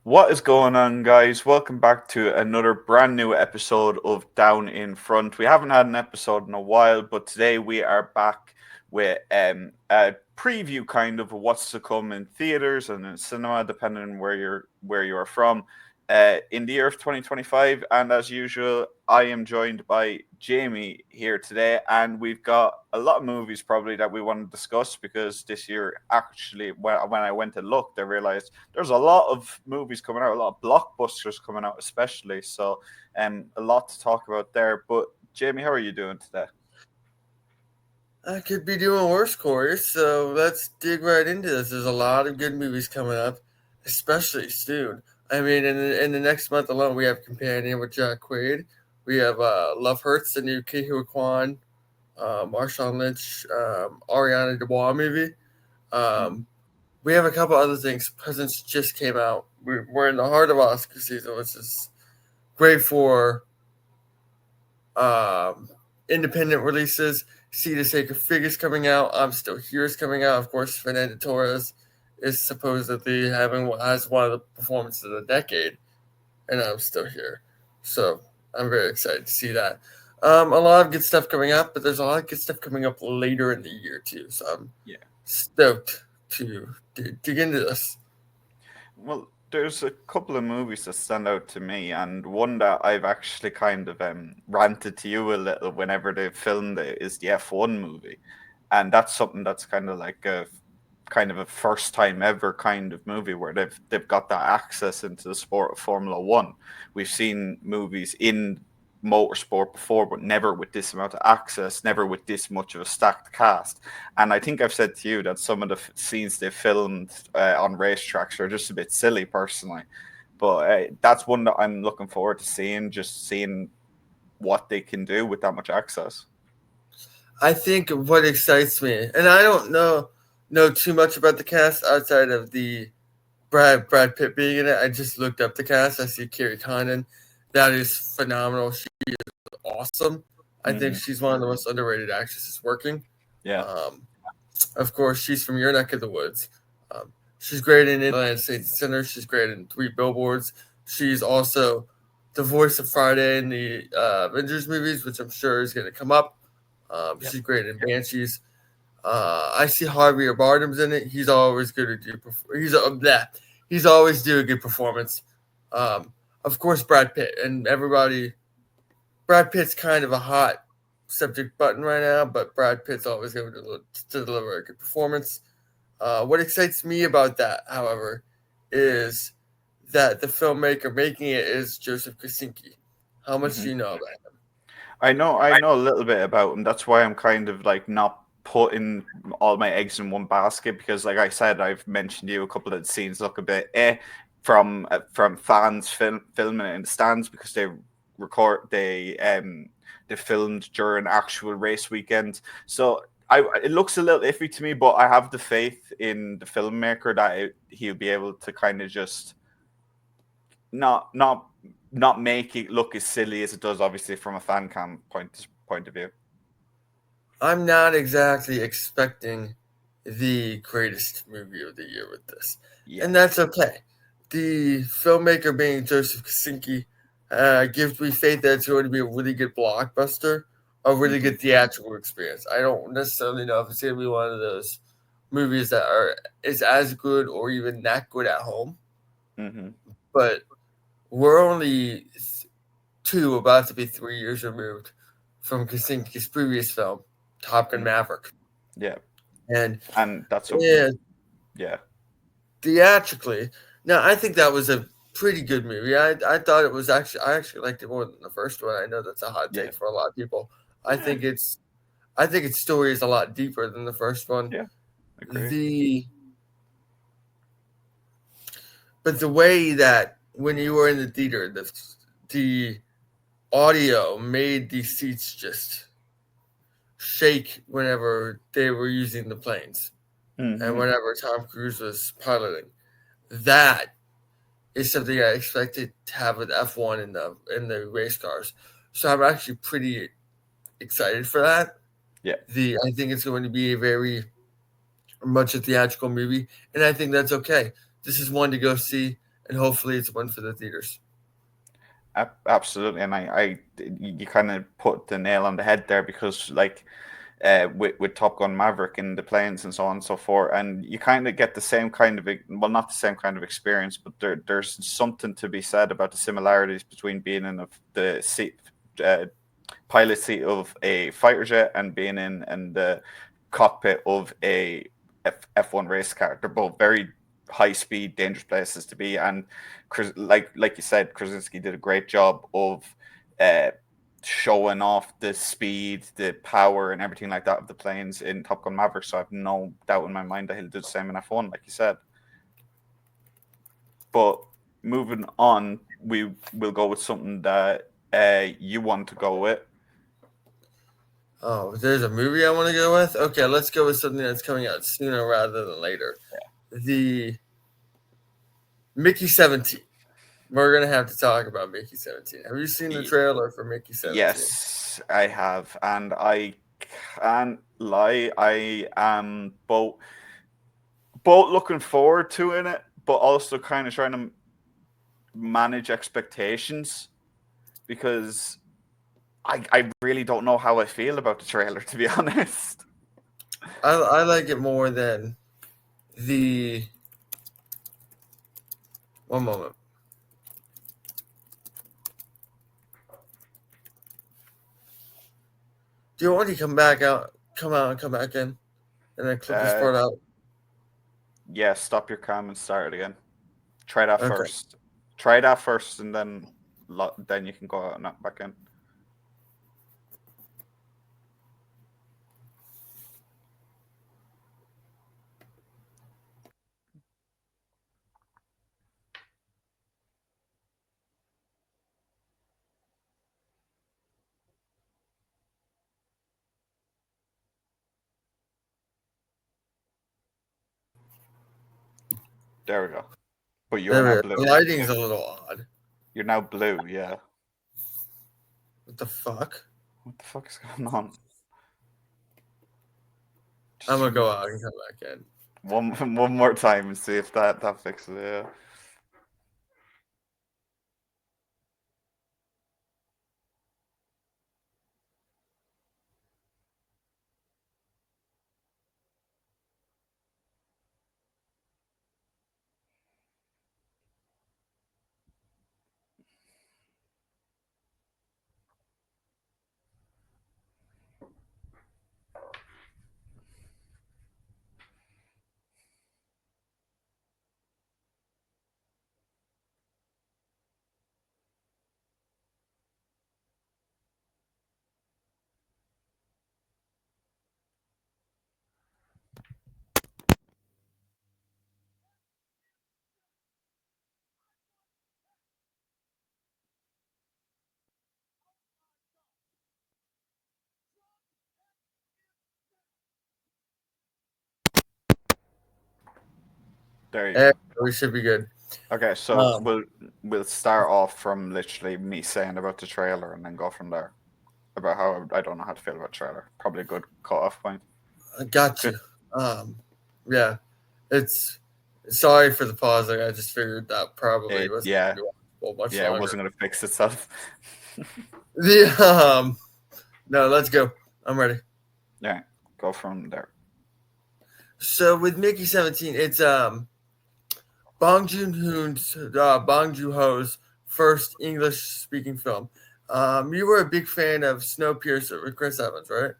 What is going on, guys? Welcome back to another brand new episode of Down in Front. We haven't had an episode in a while, but today we are back with a preview kind of what's to come in theaters and in cinema, depending on where you are from. In the year of 2025, and as usual, I am joined by Jamie here today, and we've got a lot of movies probably that we want to discuss because this year, actually, when I went to look, I realized there's a lot of movies coming out, a lot of blockbusters coming out, especially. So, a lot to talk about there. But Jamie, how are you doing today? I could be doing worse, Corey. So let's dig right into this. There's a lot of good movies coming up, especially soon. I mean, in the next month alone, we have Companion with Jack Quaid. We have Love Hurts, the new Ke Huy Quan, Marshawn Lynch, Ariana DeBois movie. Mm. Um, we have a couple other things. Presents just came out. We're in the heart of Oscar season, which is great for um, independent releases. See the Sacred Figures coming out. I'm Still Here is coming out. Of course, Fernando Torres is supposedly having has one of the performances of the decade, and I'm Still Here. So I'm very excited to see that. A lot of good stuff coming up, but there's a lot of good stuff coming up later in the year too. So I'm Yeah. stoked to dig into this. Well, there's a couple of movies that stand out to me, and one that I've actually kind of ranted to you a little whenever they filmed it is the F1 movie, and that's something that's kind of like a kind of a first time ever kind of movie where they've got that access into the sport of Formula One. We've seen movies in motorsport before, but never with this amount of access, never with this much of a stacked cast. And I think I've said to you that some of the scenes they filmed on racetracks are just a bit silly, personally. But that's one that I'm looking forward to seeing, just seeing what they can do with that much access. I think what excites me, and I don't know too much about the cast outside of the Brad Pitt being in it. I just looked up the cast. I see Carrie Condon. That is phenomenal. She is awesome. I think Hmm. she's one of the most underrated actresses working. Yeah. Um, of course, she's from your neck of the woods. She's great in Atlanta State Center. She's great in Three Billboards. She's also the voice of Friday in the Avengers movies, which I'm sure is going to come up. Yep. She's great in Banshees. I see Harvey Bardem's in it. He's always good to do. He's always do a good performance. Um, of course, Brad Pitt and everybody. Brad Pitt's kind of a hot subject button right now, but Brad Pitt's always going to deliver a good performance. What excites me about that, however, is that the filmmaker making it is Joseph Kosinski. How much Hmm. do you know about him? I know a little bit about him. That's why I'm kind of like not putting all my eggs in one basket because, like I said, I've mentioned to you a couple of the scenes look a bit from fans filming it in the stands because record they filmed during actual race weekend. So it looks a little iffy to me, but I have the faith in the filmmaker that he'll be able to kind of just not not not make it look as silly as it does, obviously from a fan cam point of view. I'm not exactly expecting the greatest movie of the year with this, Yeah. and that's okay. The filmmaker being Joseph Kosinski gives me faith that it's going to be a really good blockbuster, a really Hmm. good theatrical experience. I don't necessarily know if it's going to be one of those movies that are is as good or even that good at home, Hmm. but we're only about to be 3 years removed from Kosinski's previous film, Top Gun Maverick. Yeah, And and that's something. yeah, Yeah. theatrically, now I think that was a pretty good movie. I thought it was I actually liked it more than the first one. I know that's a hot Yeah. take for a lot of people. I Yeah. think it's I think its story is a lot deeper than the first one. Yeah. Agree. The but the way that when you were in the theater, the audio made these seats just shake whenever they were using the planes and Hmm. whenever Tom Cruise was piloting. That is something I expected to have with F1 in the race cars. So I'm actually pretty excited for that. Yeah. The I think it's going to be a very much a theatrical movie, and I think that's okay. This is one to go see. and hopefully it's one for the theaters. Absolutely, and you kind of put the nail on the head there because like with Top Gun Maverick and the planes and so on and so forth, and you kind of get the same kind of well, not the same kind of experience, but there's something to be said about the similarities between being in the seat, pilot seat of a fighter jet and being in the cockpit of a F1 race car. They're both very high speed, dangerous places to be, and like you said, Krasinski did a great job of uh, showing off the speed, the power, and everything like that of the planes in Top Gun Maverick. So I have no doubt in my mind that he'll do the same in F1, like you said. But moving on, we will go with something that you want to go with. Oh, there's a movie I want to go with. Okay, let's go with something that's coming out sooner rather than later. The Mickey 17. We're gonna have to talk about Mickey 17. Have you seen the trailer for Mickey 17? Yes, I have, and I can't lie. I am both looking forward to it, but also kind of trying to manage expectations because I really don't know how I feel about the trailer, to be honest. I like it more than the. One moment. Do you want to come back out, come out, and come back in, and then clip this part out? Yeah, stop your cam and start it again. Try that Okay. first. Try that first, and then you can go out and back in. There we go. But you're now blue. The lighting's a little odd. You're now blue, yeah. What the fuck? What the fuck is going on? I'm gonna go out and come back in. One more time and see if that fixes it. Yeah. There you go. We should be good. Okay, so we'll start off from literally me saying about the trailer and then go from there. About how I don't know how to feel about the trailer. Probably a good cut-off point. I got you. Yeah, it's sorry for the pause. I just figured that probably was yeah, much yeah, longer. it wasn't gonna fix itself. No, let's go. I'm ready. Yeah, go from there. So with Mickey 17, it's Bong Joon-ho's first English speaking film. You were a big fan of Snowpiercer with Chris Evans, right?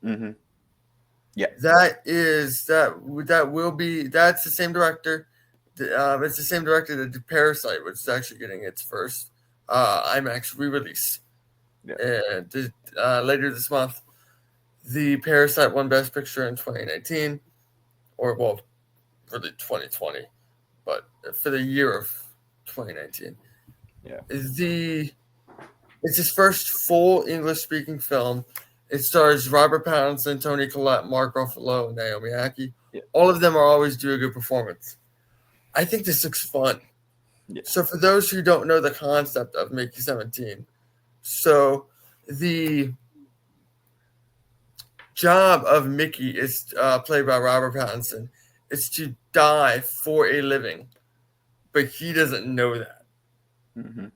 Mm-hmm. Yeah. That's the same director. It's the same director that did Parasite, which is actually getting its first IMAX re-release. Yeah. And later this month, the Parasite won Best Picture in 2019, or well, really 2020, but for the year of 2019. Yeah. It's his first full English-speaking film. It stars Robert Pattinson, Toni Collette, Mark Ruffalo, and Naomi Ackie. Yeah. All of them are always do a good performance. I think this looks fun. Yeah. So for those who don't know the concept of Mickey 17, so the job of Mickey is played by Robert Pattinson. Is to die for a living. but he doesn't know that. Mm-hmm.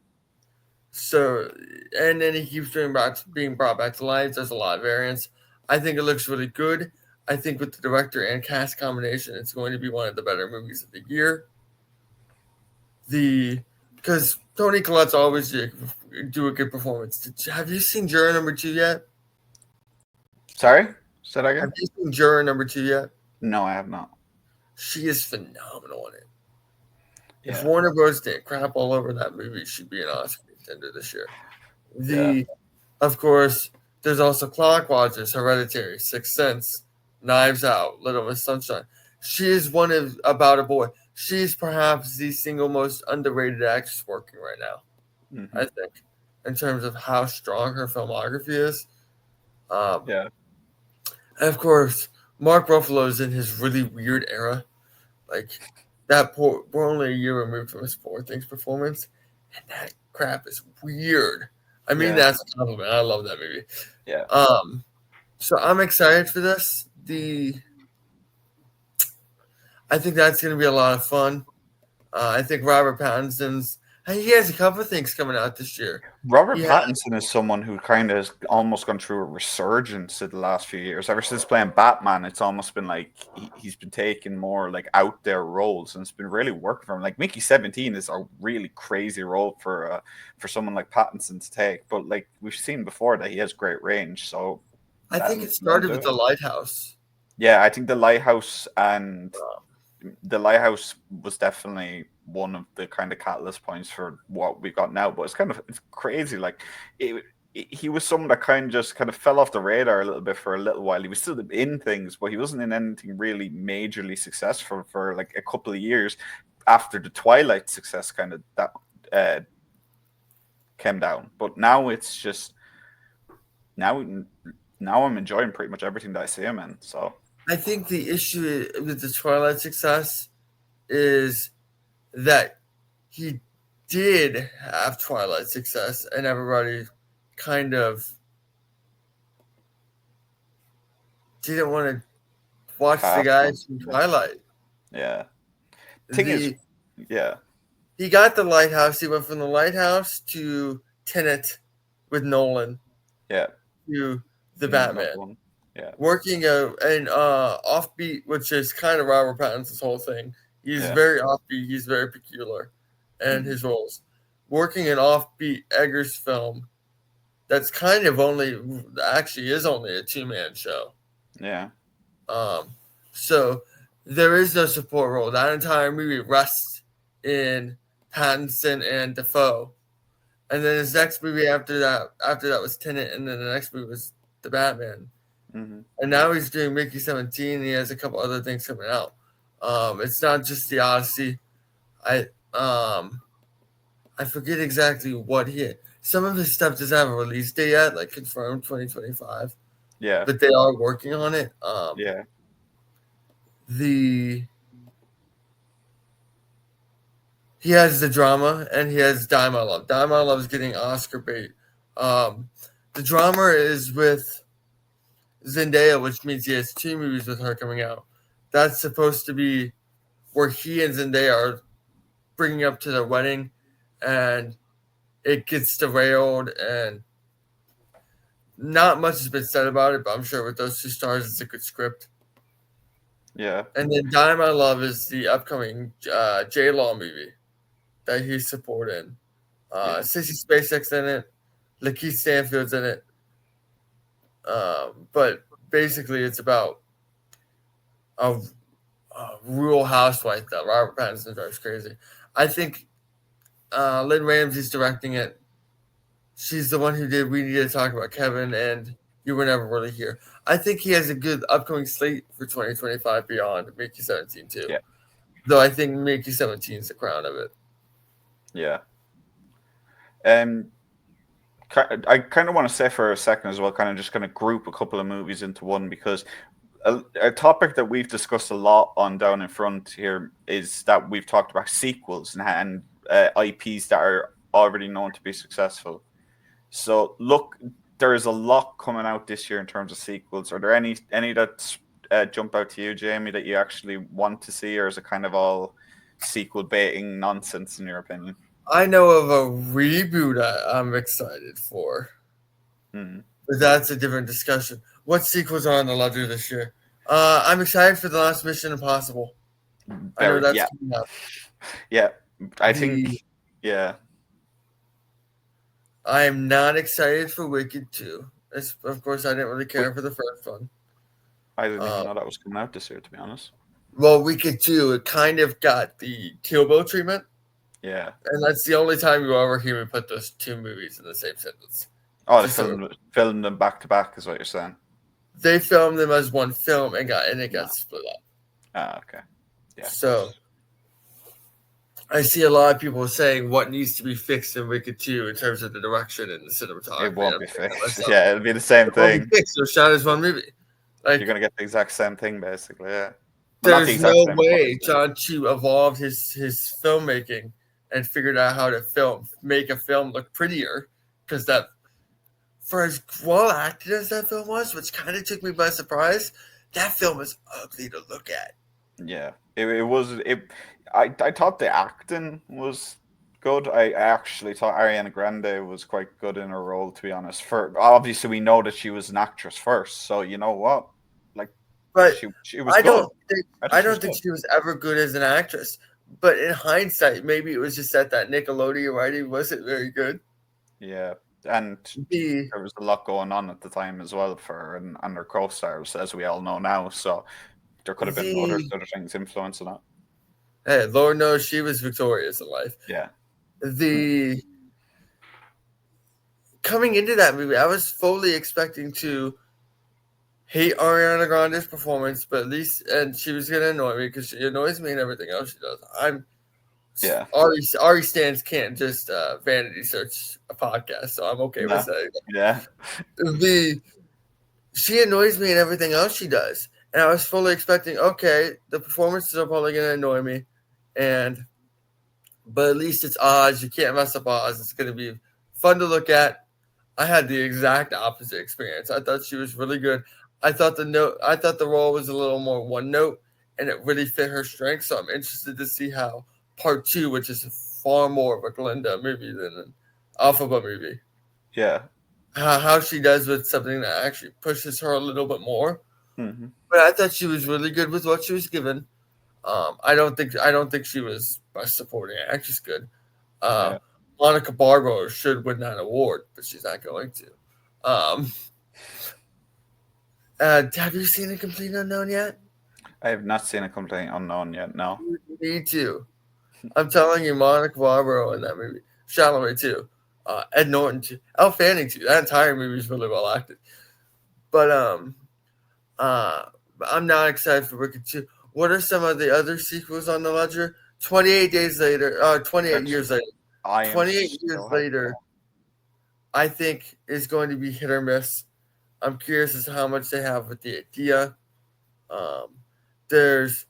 So, and then he keeps being brought back to life. There's a lot of variants. I think it looks really good. I think with the director and cast combination, it's going to be one of the better movies of the year. Because Tony Collette's always do a good performance. Have you seen Juror number 2 yet? Sorry, say that Have again. you seen Juror number 2 yet? No, I have not. She is phenomenal in it. If Yeah, Warner Bros. Didn't crap all over that movie, she'd be an Oscar contender this year. yeah, Of course, there's also Clock Watchers, Hereditary, Sixth Sense, Knives Out, Little Miss Sunshine. She is one of About a Boy. She's perhaps the single most underrated actress working right now. mm-hmm. I think, in terms of how strong her filmography is. Um, Yeah, and of course, Mark Ruffalo's in his really weird era. Like we're only a year removed from his Poor Things performance, and that crap is weird. I mean, yeah, that's a compliment. I love that movie. yeah. So I'm excited for this. I think that's going to be a lot of fun. I think Robert Pattinson's. He has a couple of things coming out this year. Robert He Pattinson is someone who kind of has almost gone through a resurgence in the last few years. Ever since playing Batman, it's almost been like he's been taking more like out there roles, and it's been really working for him. Like Mickey 17 is a really crazy role for someone like Pattinson to take, but like we've seen before that he has great range. So I think let it him started do with it. The Lighthouse. Yeah, I think the Lighthouse was definitely one of the kind of catalyst points for what we got now. But it's crazy. Like he was someone that kind of fell off the radar a little bit for a little while. He was still in things, but he wasn't in anything really majorly successful for like a couple of years after the Twilight success kind of that came down. But now it's just now now I'm enjoying pretty much everything that I see him in. So I think the issue with the Twilight success is that he did have Twilight success, and everybody kind of didn't want to watch the cast guys him. from Twilight. Yeah. Thing is, The yeah, He got the Lighthouse. He went from the Lighthouse to Tenet with Nolan yeah. to the Another Batman. one. Yeah, Working an offbeat, which is kind of Robert Pattinson's whole thing. He's yeah. very offbeat. He's very peculiar, and Mhm. his roles. Working an offbeat Eggers film that's kind of actually is only a 2-man show. Yeah, Um, so there is no support role. That entire movie rests in Pattinson and Defoe. And then his next movie after that was Tenet, and then the next movie was The Batman. hmm And now he's doing Mickey 17, and he has a couple other things coming out. It's not just the Odyssey. I I forget exactly what he. Some of his stuff doesn't have a release date yet, like confirmed 2025, yeah, but they are working on it. yeah, The He has the drama, and he has Die My Love. Die My Love is getting Oscar bait. The drama is with Zendaya, which means he has 2 movies with her coming out. That's supposed to be where he and Zendaya are bringing up to their wedding, and it gets derailed, and not much has been said about it, but I'm sure with those 2 stars, it's a good script. yeah, And then Die My Love is the upcoming J Law movie that he's supporting. yeah, Sissy SpaceX in it, Lakeith Stanfield's in it. But basically, it's about a rural housewife that Robert Pattinson drives crazy. I think Lynn Ramsey's directing it. She's the one who did We Need to Talk About Kevin and You Were Never Really Here. I think he has a good upcoming slate for 2025 beyond Mickey 17 too. yeah, Though I think Mickey 17 is the crown of it. yeah. Um, I kind of want to say for a second as well, kind of just kind of group a couple of movies into one because a topic that we've discussed a lot on Down in Front here is that we've talked about sequels and IPs that are already known to be successful. So look, there is a lot coming out this year in terms of sequels. Are there any that jump out to you, Jamie, that you actually want to see, or is it kind of all sequel baiting nonsense in your opinion? I know of a reboot I'm excited for, Mm. but that's a different discussion. What sequels are on the ledger this year? I'm excited for the last Mission Impossible. I know Very, that's yeah, coming up. yeah. I think, The yeah, I am not excited for Wicked 2. Of course, I didn't really we, care for the first one. I didn't even Uh, know that was coming out this year, to be honest. well, Wicked 2, it kind of got the Kill Bill treatment, Yeah. and that's the only time you ever hear me put those two movies in the same sentence. Oh, they Just so filmed them back to back, is what you're saying. they filmed them as one film and it got No. split up. Ah, okay. Yeah, of So course. I see a lot of people saying what needs to be fixed in Wicked 2 in terms of the direction and the It cinematography. And won't I'm be thinking to fixed. myself, Yeah, it'll be the same it won't be thing. fixed. It was shot as one movie. You're Like gonna get the exact same thing, basically. Yeah. Well, not the there's exact no same, but close way to it. John Chu evolved his filmmaking and figured out how to make a film look prettier because that for as well acted as that film was, which kind of took me by surprise, that film is ugly to look at. Yeah, it was. I thought the acting was good. I actually thought Ariana Grande was quite good in her role, to be honest. For obviously, we know that she was an actress first, so you know what, like But she was I good. don't think I thought I she was don't think good. she was ever good as an actress. But in hindsight, maybe it was just that Nickelodeon writing wasn't very good. Yeah, and The there was a lot going on at the time as well for her and her co-stars, as we all know now. So there could have been the other things influencing that. Hey, Lord knows she was victorious in life. Yeah, The Coming into that movie, I was fully expecting to hate Ariana Grande's performance, but at least, and she was gonna annoy me because she annoys me and everything else she does. yeah, Ari Stans can't just vanity search a podcast, so I'm okay with no, saying yeah, the she annoys me and everything else she does, and I was fully expecting okay, the performances are probably gonna annoy me, and but at least it's Oz. You can't mess up Oz. It's gonna be fun to look at. I had the exact opposite experience. I thought she was really good. I thought the role was a little more one note and it really fit her strength. So I'm interested to see how part two, which is far more of a Glinda movie than an Alphaba movie, yeah. how she does with something that actually pushes her a little bit more. Hmm. But I thought she was really good with what she was given. I don't think she was best supporting actress good. Uh, Yeah. Monica Barbaro should win that award, but she's not going to. Um, have you seen A Complete Unknown yet? I have not seen A Complete Unknown yet. No. You need to. I'm telling you, Monica Barbaro in that movie. Chalamet too. Ed Norton too. Elle Fanning too. That entire movie is really well acted. But uh, I'm not excited for Wicked 2. What are some of the other sequels on the ledger? 28 days later, 28 Which years later. I am 28 years so hyped later, for. I think is going to be hit or miss. I'm curious as to how much they have with the idea. Um, there's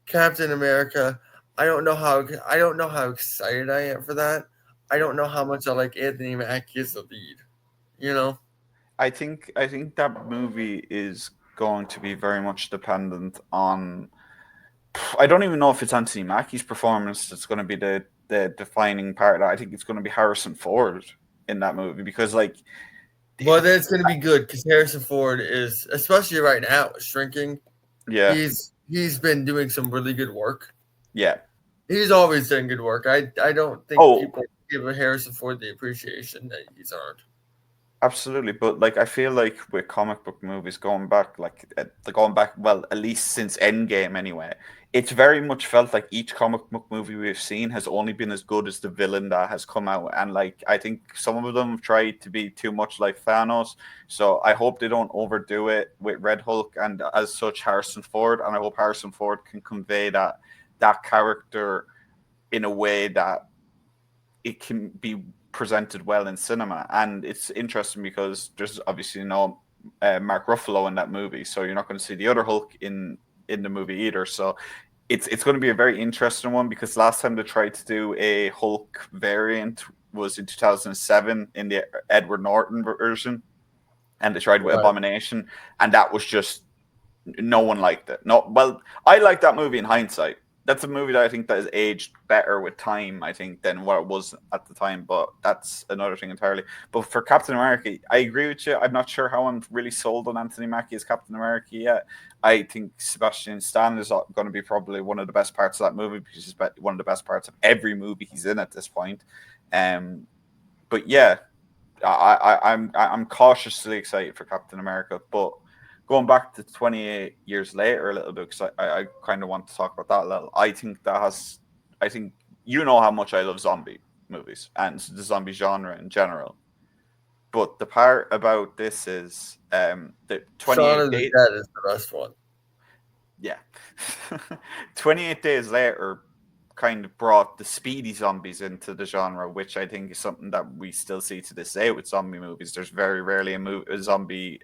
Captain America. I don't know how excited I am for that. I don't know how much I like Anthony Mackie as the lead. You know, I think that movie is going to be very much dependent on. I don't even know if it's Anthony Mackie's performance that's going to be the defining part. I think it's going to be Harrison Ford in that movie because like well then it's going to be good because Harrison Ford is, especially right now, shrinking. yeah, He's been doing some really good work. yeah. He's always done good work. I don't think Oh, people give Harrison Ford the appreciation that he's earned. absolutely, but like I feel like with comic book movies going back, like going back, well, at least since Endgame anyway, it's very much felt like each comic book movie we've seen has only been as good as the villain that has come out, and like I think some of them have tried to be too much like Thanos. So I hope they don't overdo it with Red Hulk and as such Harrison Ford, and I hope Harrison Ford can convey that character in a way that it can be presented well in cinema. And it's interesting because there's obviously no Mark Ruffalo in that movie, so you're not going to see the other Hulk in the movie either. So it's going to be a very interesting one because last time they tried to do a Hulk variant was in 2007 in the Edward Norton version, and they tried with Right. Abomination, and that was just no one liked it. No, well, I like that movie in hindsight. that's a movie that I think that has aged better with time, I think, than what it was at the time. But that's another thing entirely. But for Captain America, I agree with you. I'm not sure how I'm really sold on Anthony Mackie as Captain America yet. I think Sebastian Stan is going to be probably one of the best parts of that movie, because he's one of the best parts of every movie he's in at this point. But yeah, I'm cautiously excited for Captain America, but going back to 28 years later a little bit, because I kind of want to talk about that a little. I think you know how much I love zombie movies and the zombie genre in general. But the part about this is the Shaun 28 of the days. Dead is the best one. Yeah. 28 days later kind of brought the speedy zombies into the genre, which I think is something that we still see to this day with zombie movies. There's very rarely a zombie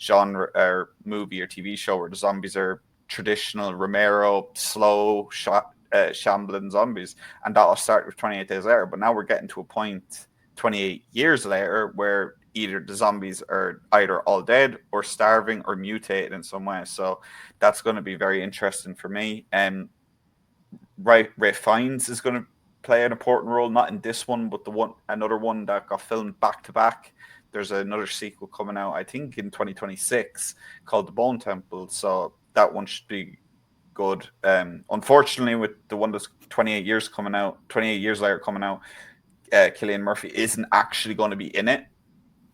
genre or movie or TV show where the zombies are traditional Romero, slow, shambling zombies. And that'll start with 28 days later. But now we're getting to a point 28 years later where either the zombies are either all dead or starving or mutated in some way. So that's going to be very interesting for me. Ray Fiennes is going to play an important role, not in this one, but another one that got filmed back to back. There's another sequel coming out, I think, in 2026 called The Bone Temple. So that one should be good. Unfortunately, with the one that's 28 years later coming out, Cillian Murphy isn't actually going to be in it,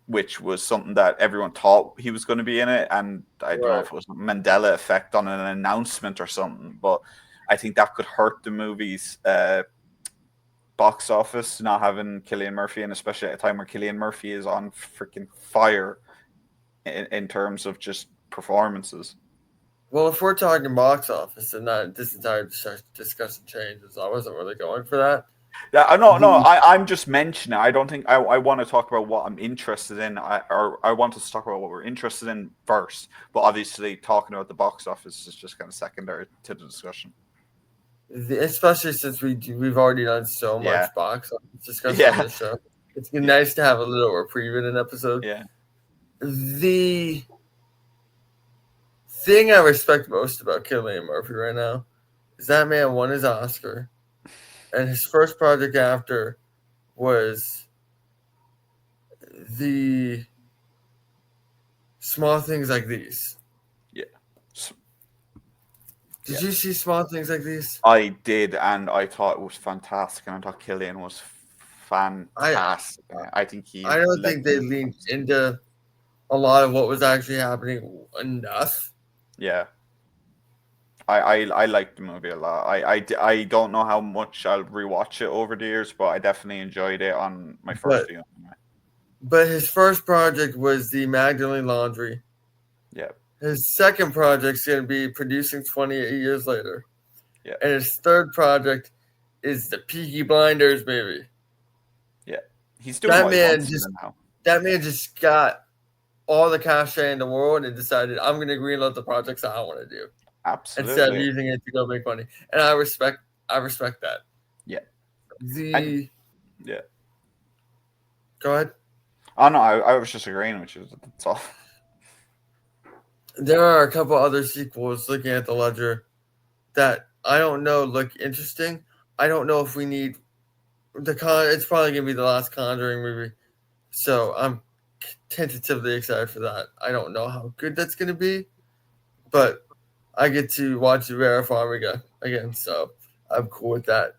which was something that everyone thought he was going to be in it. And I don't know if it was a Mandela effect on an announcement or something, but I think that could hurt the movie's box office, not having Cillian Murphy, and especially at a time where Cillian Murphy is on freaking fire in terms of just performances. Well, if we're talking box office and not this entire discussion changes, I wasn't really going for that. Yeah, I'm just mentioning. I don't think I want to talk about what I'm interested in. I want us to talk about what we're interested in first. But obviously, talking about the box office is just kind of secondary to the discussion. Especially since we've already done so much box office discussion on this show. It's been nice to have a little reprieve in an episode. Yeah. The thing I respect most about Cillian Murphy right now is that man won his Oscar, and his first project after was the Small Things Like These. Yeah. Did you see Small Things Like These? I did, and I thought it was fantastic, and I thought Cillian was fantastic. I think I don't think they leaned into a lot of what was actually happening enough. Yeah. I liked the movie a lot. I don't know how much I'll rewatch it over the years, but I definitely enjoyed it on my first viewing. But his first project was the Magdalene Laundry. Yeah. His second project's going to be Producing 28 Years Later. Yeah. And his third project is the Peaky Blinders movie. Yeah. He's doing what he wants to now. That man just got all the cachet in the world and decided, I'm going to greenlight the projects I want to do. Absolutely. Instead of using it to go make money. And I respect that. Yeah. Yeah. Go ahead. Oh, no, I was just agreeing with you. That's all. There are a couple other sequels looking at the ledger that I don't know look interesting. I don't know if we need it's probably going to be the last Conjuring movie. So I'm tentatively excited for that. I don't know how good that's going to be, but I get to watch Vera Farmiga again, so I'm cool with that.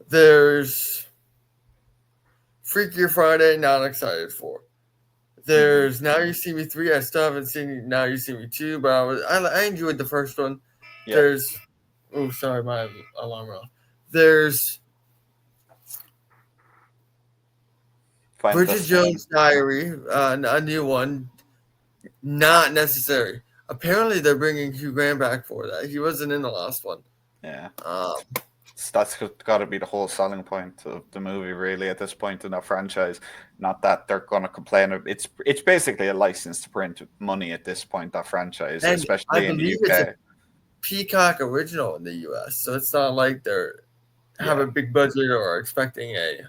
There's Freakier Friday, not excited for. There's Now You See Me 3. I still haven't seen Now You See Me 2, but I enjoyed the first one. Yeah. There's sorry, my alarm went off. There's Bridget Jones' Diary, a new one. Not necessary. Apparently, they're bringing Hugh Grant back for that. He wasn't in the last one. Yeah. That's got to be the whole selling point of the movie, really, at this point in that franchise. Not that they're going to complain. It's basically a license to print money at this point, that franchise, and especially in the UK. It's a Peacock original in the US, so it's not like they're have a big budget or expecting a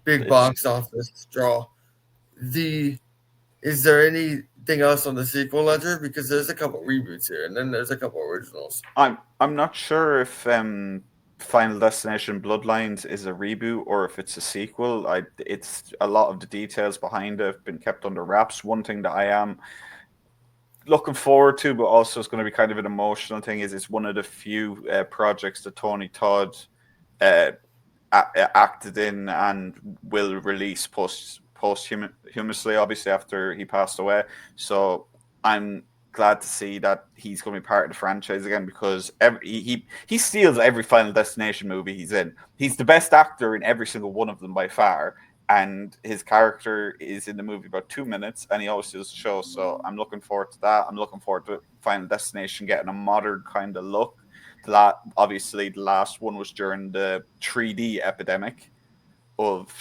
big box office draw. Is there anything else on the sequel ledger? Because there's a couple reboots here, and then there's a couple originals. I'm not sure if Final Destination Bloodlines is a reboot or if it's a sequel. It's a lot of the details behind it have been kept under wraps. One thing that I am looking forward to, but also it's going to be kind of an emotional thing, is it's one of the few projects that Tony Todd uh, acted in and will release posthumously, obviously after he passed away. So I'm glad to see that he's going to be part of the franchise again, because he steals every Final Destination movie he's in. He's the best actor in every single one of them by far, and his character is in the movie about 2 minutes, and he always does the show. So I'm looking forward to that. I'm looking forward to Final Destination getting a modern kind of look. Obviously, the last one was during the 3D epidemic of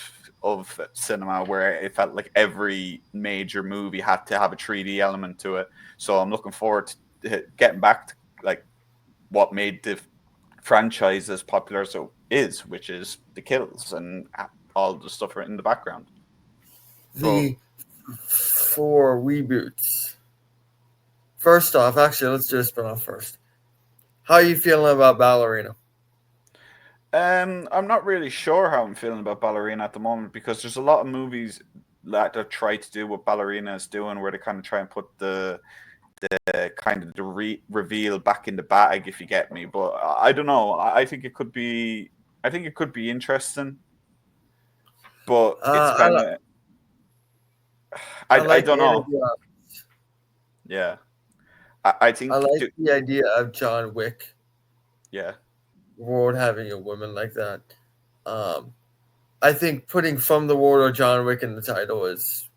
cinema, where it felt like every major movie had to have a 3D element to it. So I'm looking forward to getting back to like what made the franchise as popular as it is, which is the kills and all the stuff in the background. But The four reboots. First off, actually, let's do a spin off first. How are you feeling about Ballerina? I'm not really sure how I'm feeling about Ballerina at the moment, because there's a lot of movies that try to do what Ballerina is doing, where they kind of try and put the kind of the reveal back in the bag, if you get me. But I don't know. I think it could be. I think it could be interesting, but it's Uh, kind I, of. I I like don't know. Anna. Yeah, I I think. like the idea of John Wick Yeah, world having a woman like that. Um, I think putting From the World or John Wick in the title is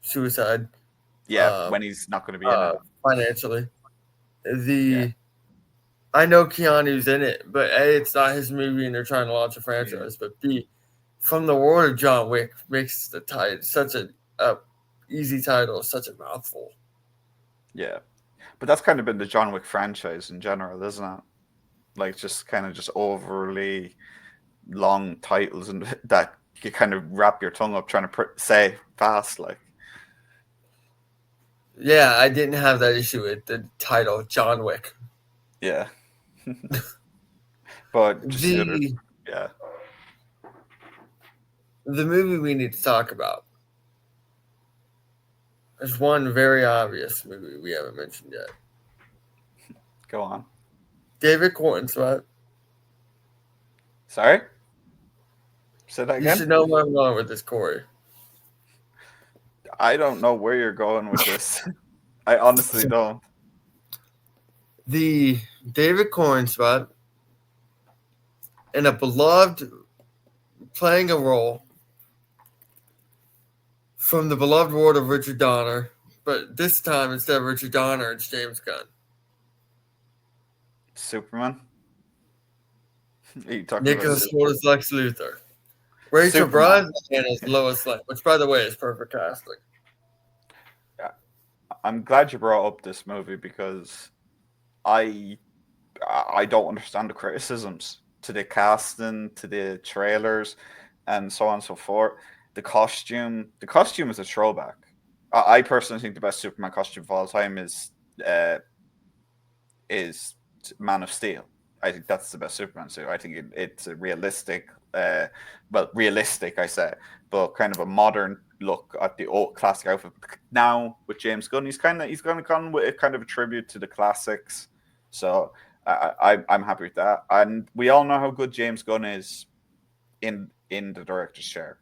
suicide. yeah. Um, When he's not going to be in it. Financially, Yeah, the I know Keanu's in it, but A, it's not his movie, and they're trying to launch a yeah, franchise. But B, From the World of John Wick makes the title such a easy title, such a mouthful. yeah. But that's kind of been the John Wick franchise in general, isn't it? Like just kind of just overly long titles and that you kind of wrap your tongue up trying to say fast, like. Yeah, I didn't have that issue with the title John Wick. Yeah. But just the other. The Yeah. the movie we need to talk about. There's one very obvious movie we haven't mentioned yet. Go on. David Cornsweet. Sorry. Say that You again. should know where I'm going with this, Corey. I don't know where you're going with this. I honestly don't. The David Cornsweet in a beloved playing a role from the beloved world of Richard Donner, but this time instead of Richard Donner, it's James Gunn. Superman. Are you talking about Nicholas Hoult as Lex Luthor. Rachel Superman? Brosnahan as Lois Lane, which, by the way, is perfect casting. I'm glad you brought up this movie, because I I don't understand the criticisms to the casting, to the trailers, and so on and so forth. The costume is a throwback. I personally think the best Superman costume of all time uh, is Man of Steel. I think that's the best Superman suit. I think it's a realistic, realistic, I say, but kind of a modern look at the old classic outfit. Now with James Gunn, he's kind of gone with a kind of a tribute to the classics. So I'm happy with that. And we all know how good James Gunn is in the director's chair.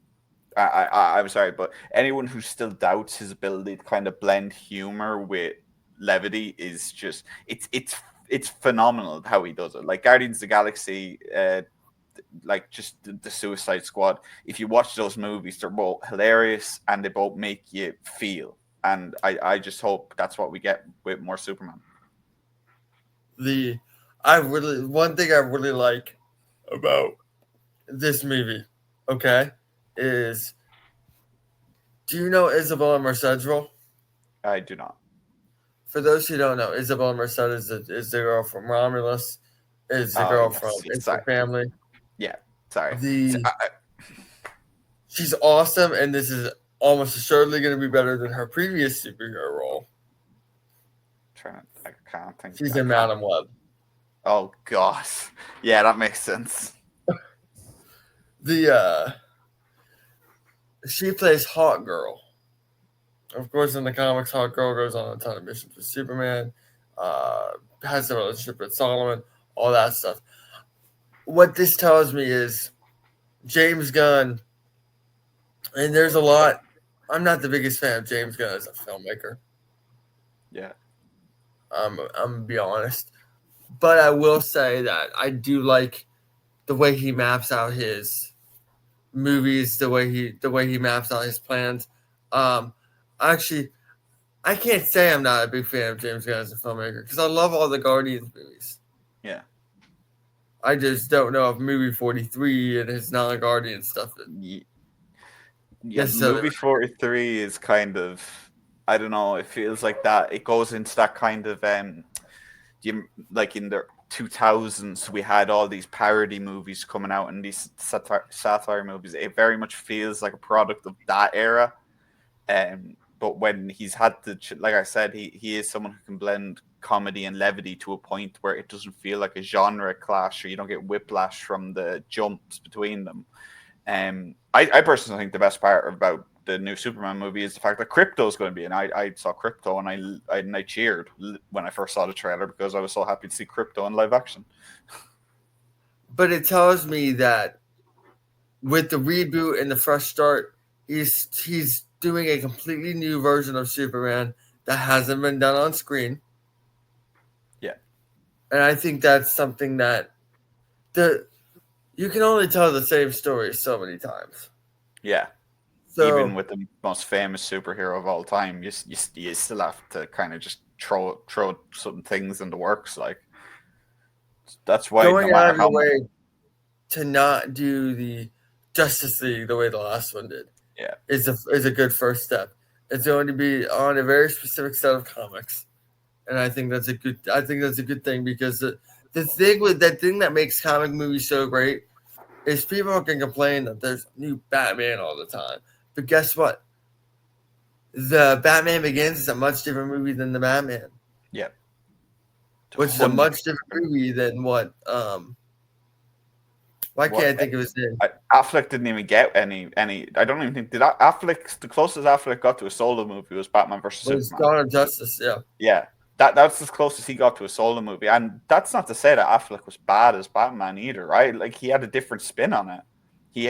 I'm sorry, but anyone who still doubts his ability to kind of blend humor with levity is just it's phenomenal how he does it. Like Guardians of the Galaxy, like just the Suicide Squad. If you watch those movies, they're both hilarious and they both make you feel. And I just hope that's what we get with more Superman. One thing I really like about this movie, okay, is do you know Isabella Merced's role? I do not. For those who don't know, Isabella Merced is the girl from Romulus, is the Oh girl from yes, Instant sorry. Family. Yeah, sorry. The She's awesome, and this is almost assuredly going to be better than her previous superhero role. I can't think. She's I in can't. Madam Web. Oh God. Yeah, that makes sense. The she plays Hawk Girl. Of course, in the comics, Hawk Girl goes on a ton of missions with Superman, has a relationship with Solomon, all that stuff. What this tells me is James Gunn, and there's a lot. I'm not the biggest fan of James Gunn as a filmmaker. Yeah. I'm gonna be honest, but I will say that I do like the way he maps out his movies, the way he maps out his plans. Um, actually, I can't say I'm not a big fan of James Gunn as a filmmaker because I love all the Guardians movies. Yeah. I just don't know if movie 43 and his non-Guardian stuff. Yeah, movie 43 is kind of, I don't know, it feels like that. It goes into that kind of like in the 2000s we had all these parody movies coming out and these satire movies. It very much feels like a product of that era. But when he's had to, like I said, he is someone who can blend comedy and levity to a point where it doesn't feel like a genre clash or you don't get whiplash from the jumps between them. I personally think the best part about the new Superman movie is the fact that Crypto's going to be in. I saw Crypto and I cheered when I first saw the trailer because I was so happy to see Crypto in live action. But it tells me that with the reboot and the fresh start, he's doing a completely new version of Superman that hasn't been done on screen. Yeah. And I think that's something that you can only tell the same story so many times. Yeah. So, even with the most famous superhero of all time, you still have to kind of just throw some things in the works. Like that's why going no matter out of your how way to not do the Justice League the way the last one did, yeah, is a good first step. It's going to be on a very specific set of comics, and I think that's a good thing because the thing that makes comic movies so great is people can complain that there's new Batman all the time, but guess what? The Batman Begins is a much different movie than the Batman. Yeah. Which is a much different movie than what why can't I think of his name? Affleck didn't even get any. I don't even think Affleck. The closest Affleck got to a solo movie was Batman versus Superman. Dawn of Justice, yeah. Yeah, that's as close as he got to a solo movie, and that's not to say that Affleck was bad as Batman either, right? Like he had a different spin on it.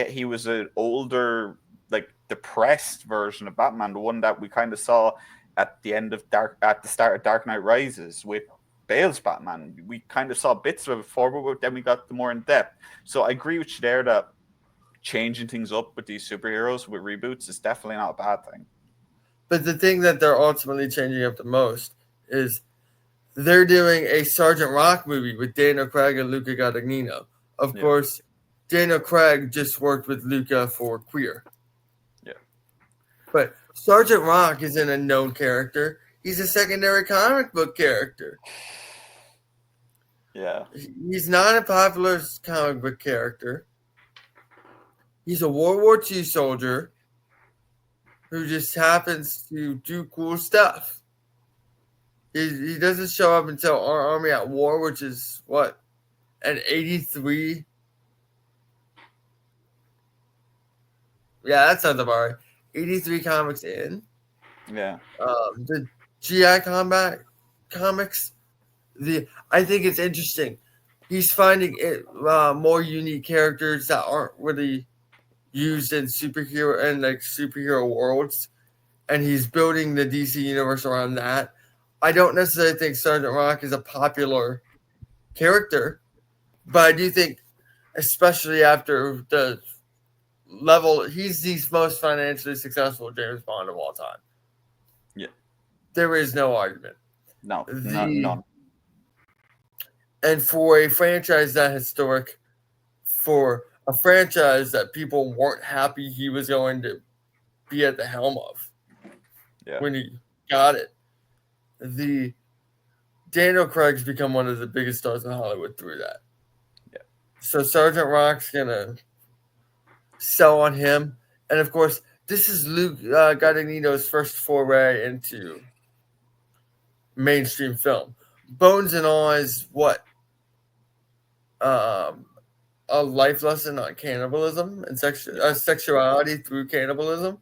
He was an older, like depressed version of Batman, the one that we kind of saw at the start of Dark Knight Rises with Bale's Batman. We kind of saw bits of it before, but then we got the more in depth. So I agree with you there that changing things up with these superheroes with reboots is definitely not a bad thing. But the thing that they're ultimately changing up the most is they're doing a Sergeant Rock movie with Daniel Craig and Luca Guadagnino. Of course, Daniel Craig just worked with Luca for Queer. Yeah. But Sergeant Rock isn't a known character. He's a secondary comic book character. Yeah. He's not a popular comic book character. He's a World War II soldier who just happens to do cool stuff. He doesn't show up until our Army at War, which is what? An 83? Yeah, that sounds about right. 83 comics in. Yeah. The GI Combat comics, I think it's interesting. He's finding more unique characters that aren't really used in superhero worlds, and he's building the DC universe around that. I don't necessarily think Sergeant Rock is a popular character, but I do think, especially after the level, he's the most financially successful James Bond of all time. Yeah. There is no argument. No, none. And for a franchise that historic, for a franchise that people weren't happy he was going to be at the helm of when he got it, the Daniel Craig's become one of the biggest stars in Hollywood through that. So Sergeant Rock's gonna sell on him, and of course, this is Luke Guadagnino's first foray into mainstream film. Bones and All is what um, a life lesson on cannibalism and Yeah, sexuality through cannibalism.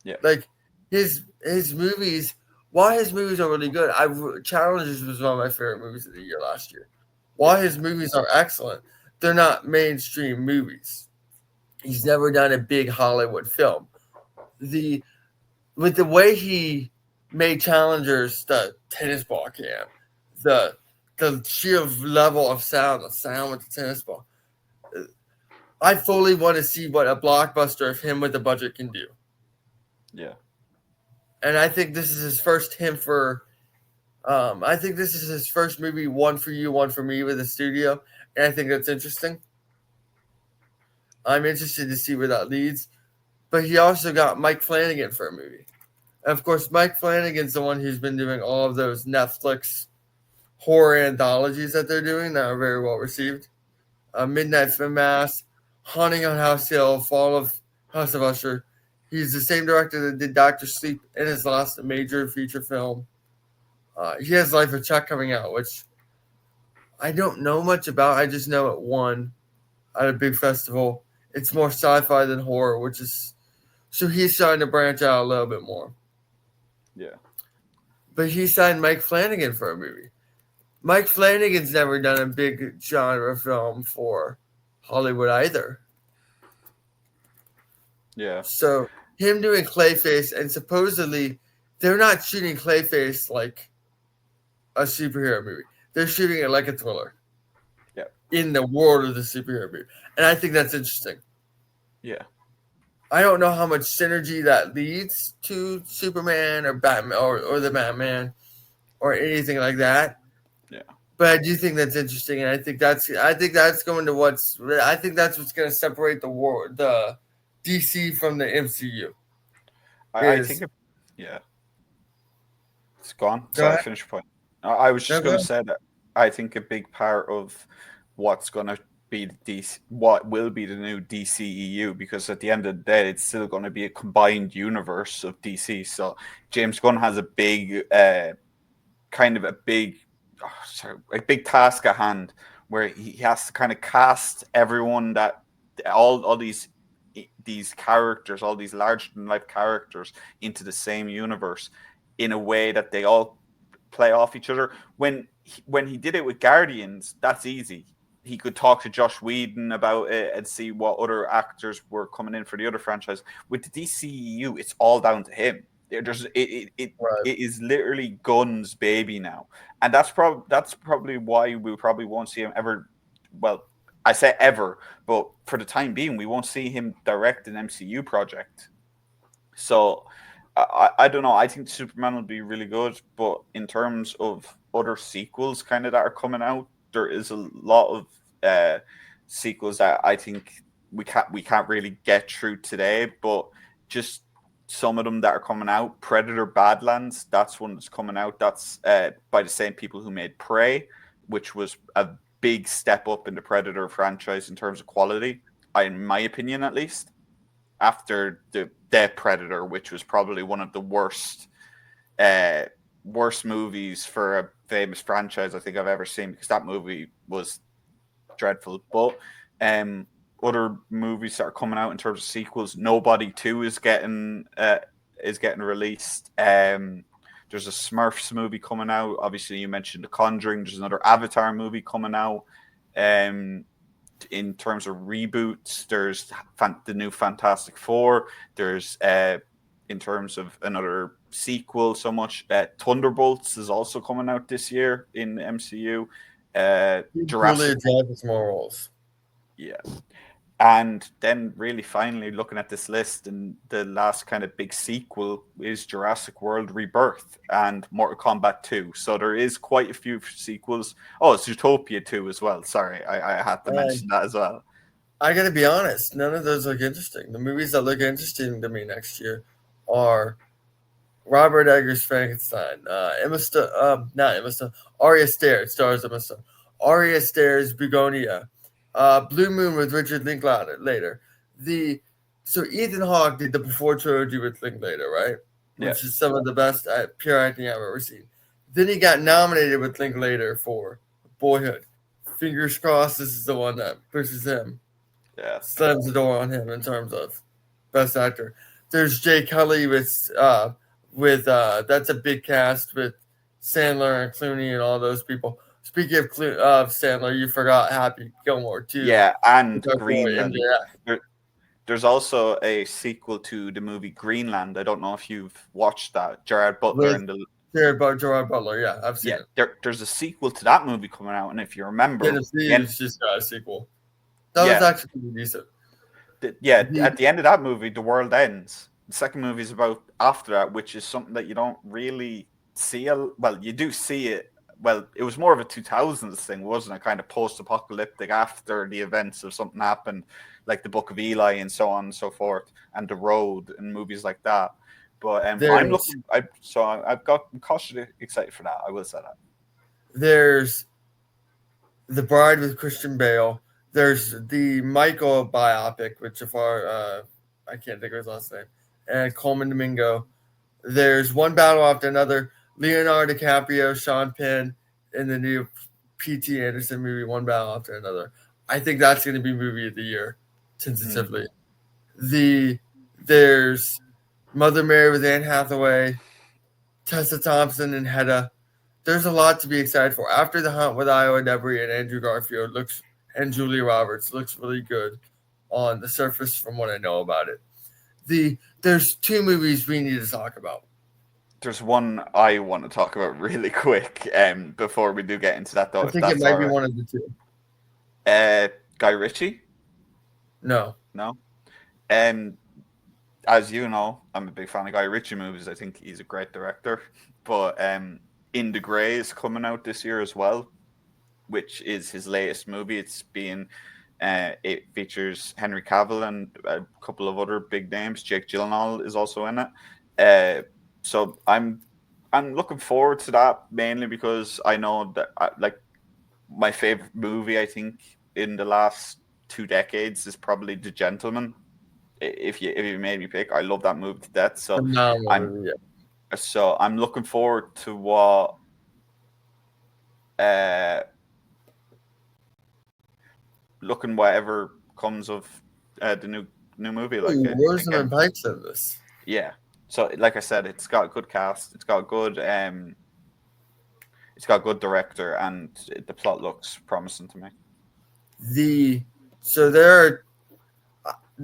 yeah, Like his movies, why his movies are really good. Challenges was one of my favorite movies of the year last year. yeah, Why his movies are excellent. They're not mainstream movies. He's never done a big Hollywood film. The With the way he made challengers, the tennis ball cam, the the sheer level of sound, the sound with the tennis ball. I fully want to see what a blockbuster of him with a budget can do. yeah. And I think this is his first him for. I think this is his first movie, one for you, one for me, with a studio, and I think that's interesting. I'm interested to see where that leads. But he also got Mike Flanagan for a movie. And of course, Mike Flanagan's the one who's been doing all of those Netflix horror anthologies that they're doing that are very well received. Midnight Mass, Haunting on House Hill, Fall of House of Usher. He's the same director that did Doctor Sleep in his last major feature film. He has Life of Chuck coming out, which I don't know much about. I just know it won at a big festival. It's more sci-fi than horror, which is so he's starting to branch out a little bit more. Yeah. But he signed Mike Flanagan for a movie. Mike Flanagan's never done a big genre film for Hollywood either. Yeah. So him doing Clayface, and supposedly they're not shooting Clayface like a superhero movie. They're shooting it like a thriller. Yeah. In the world of the superhero movie. And I think that's interesting. Yeah. I don't know how much synergy that leads to Superman or Batman or the Batman or anything like that. Yeah. But I do think that's interesting, and I think that's going to I think that's what's going to separate the DC from the MCU. I Is think it, yeah. It's gone. Go Sorry, ahead. finish your point. I was No, just go going to ahead. say that I think a big part of what's going to be the DC, what will be the new DCEU, because at the end of the day, it's still going to be a combined universe of DC. So James Gunn has a big, kind of a big, sorry, a big task at hand where he has to kind of cast everyone that all these characters, all these larger than life characters, into the same universe in a way that they all play off each other. When he did it with Guardians, that's easy. He could talk to Josh Whedon about it and see what other actors were coming in for the other franchise. With the DCEU, it's all down to him. Right. It is literally Gunn's baby now, and that's probably why we probably won't see him ever. Well, I say ever, but for the time being, we won't see him direct an MCU project. So I don't know. I think Superman will be really good, but in terms of other sequels kind of that are coming out, there is a lot of sequels that I think we can't really get through today, but just some of them that are coming out. Predator Badlands, that's one that's coming out. That's by the same people who made Prey, which was a big step up in the Predator franchise in terms of quality, in my opinion at least, after the Dead Predator, which was probably one of the uh, worst movies for a famous franchise I think I've ever seen, because that movie was dreadful. But other movies that are coming out in terms of sequels, Nobody Two is getting released. There's a Smurfs movie coming out. Obviously, you mentioned The Conjuring. There's another Avatar movie coming out. Um, in terms of reboots, there's the new Fantastic Four. There's in terms of another sequel, so much Thunderbolts is also coming out this year in the MCU. Julia Jurassic, Jarvis Morals. yeah, and then really finally looking at this list, and the last kind of big sequel is Jurassic World Rebirth and Mortal Kombat 2. So there is quite a few sequels. Oh, it's Utopia 2 as well. Sorry, I had to And mention that as well. I got to be honest, none of those look interesting. The movies that look interesting to me next year are Robert Eggers' Frankenstein, not Emma Stone, Arya Starr stars Emma Stone, Arya Starr's Begonia, Blue Moon with Richard Linklater later, the So Ethan Hawke did the Before trilogy with Linklater, right? Yeah. Which is some of the best pure acting I've ever seen. Then he got nominated with Linklater for Boyhood. Fingers crossed, this is the one that pushes him, Yeah. slams the door on him in terms of best actor. There's Jay Kelly with that's a big cast with Sandler and Clooney and all those people. Speaking of Sandler, you forgot Happy Gilmore too. Yeah, and Before Greenland. MJF. There's also a sequel to the movie Greenland. I don't know if you've watched that. Gerard Butler With and the Gerard Butler, yeah, I've seen yeah. it. There's a sequel to that movie coming out, and if you remember, Tennessee's just got a sequel. That was yeah, actually pretty decent. at the end of that movie, the world ends. The second movie is about after that, which is something that you don't really see. Well, you do see it. Well, it was more of a 2000s thing, wasn't it? Kind of post-apocalyptic after the events of something happened, like the Book of Eli and so on and so forth, and The Road and movies like that. But I'm There's looking. I'm cautiously excited for that. I will say that. there's The Bride with Christian Bale. There's the Michael biopic with Jafar. I can't think of his last name. And Coleman Domingo. There's One Battle After Another. Leonardo DiCaprio, Sean Penn in the new P.T. Anderson movie, One Battle After Another. I think that's going to be movie of the year, tentatively. There's Mother Mary with Anne Hathaway, Tessa Thompson and Hedda. There's a lot to be excited for. After the Hunt with Iowa Debris and Andrew Garfield and Julia Roberts looks really good on the surface from what I know about it. There's two movies we need to talk about. There's one I want to talk about really quick before we do get into that, though. I If think it that's might all be right. one of the two. Guy Ritchie? No. No. As you know, I'm a big fan of Guy Ritchie movies. I think he's a great director. But In the Grey is coming out this year as well, which is his latest movie. It features Henry Cavill and a couple of other big names. Jake Gyllenhaal is also in it. So I'm looking forward to that mainly because I know that like my favorite movie I think in the last 2 decades is probably The Gentleman. If you made me pick, I love that movie to death. So Phenomenal I'm movie. I'm looking forward to what uh looking whatever comes of the new movie. Like Rosamund Pike's in this. yeah. So like I said, it's got a good cast. It's got good director, and the plot looks promising to me. So there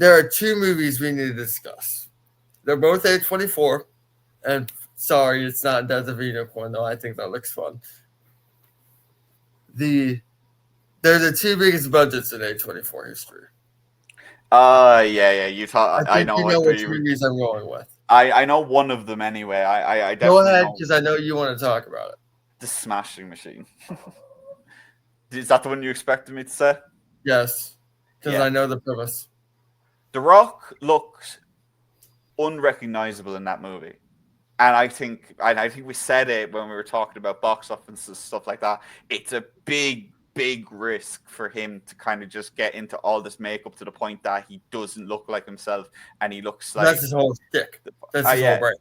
are two movies we need to discuss. They're both A24, and sorry, it's not Death of a Unicorn though. I think that looks fun. They're the two biggest budgets in A24 history. Yeah. You thought I I think know you know which movies I'm going with. I know one of them anyway. I Go definitely ahead, know because I know you want to talk about it. The Smashing Machine. Is that the one you expected me to say? Yes, because I know the premise. The Rock looks unrecognizable in that movie. And I think we said it when we were talking about box office and stuff like that. It's a big risk for him to kind of just get into all this makeup to the point that he doesn't look like himself and he looks like That's his whole stick. That's his whole brand.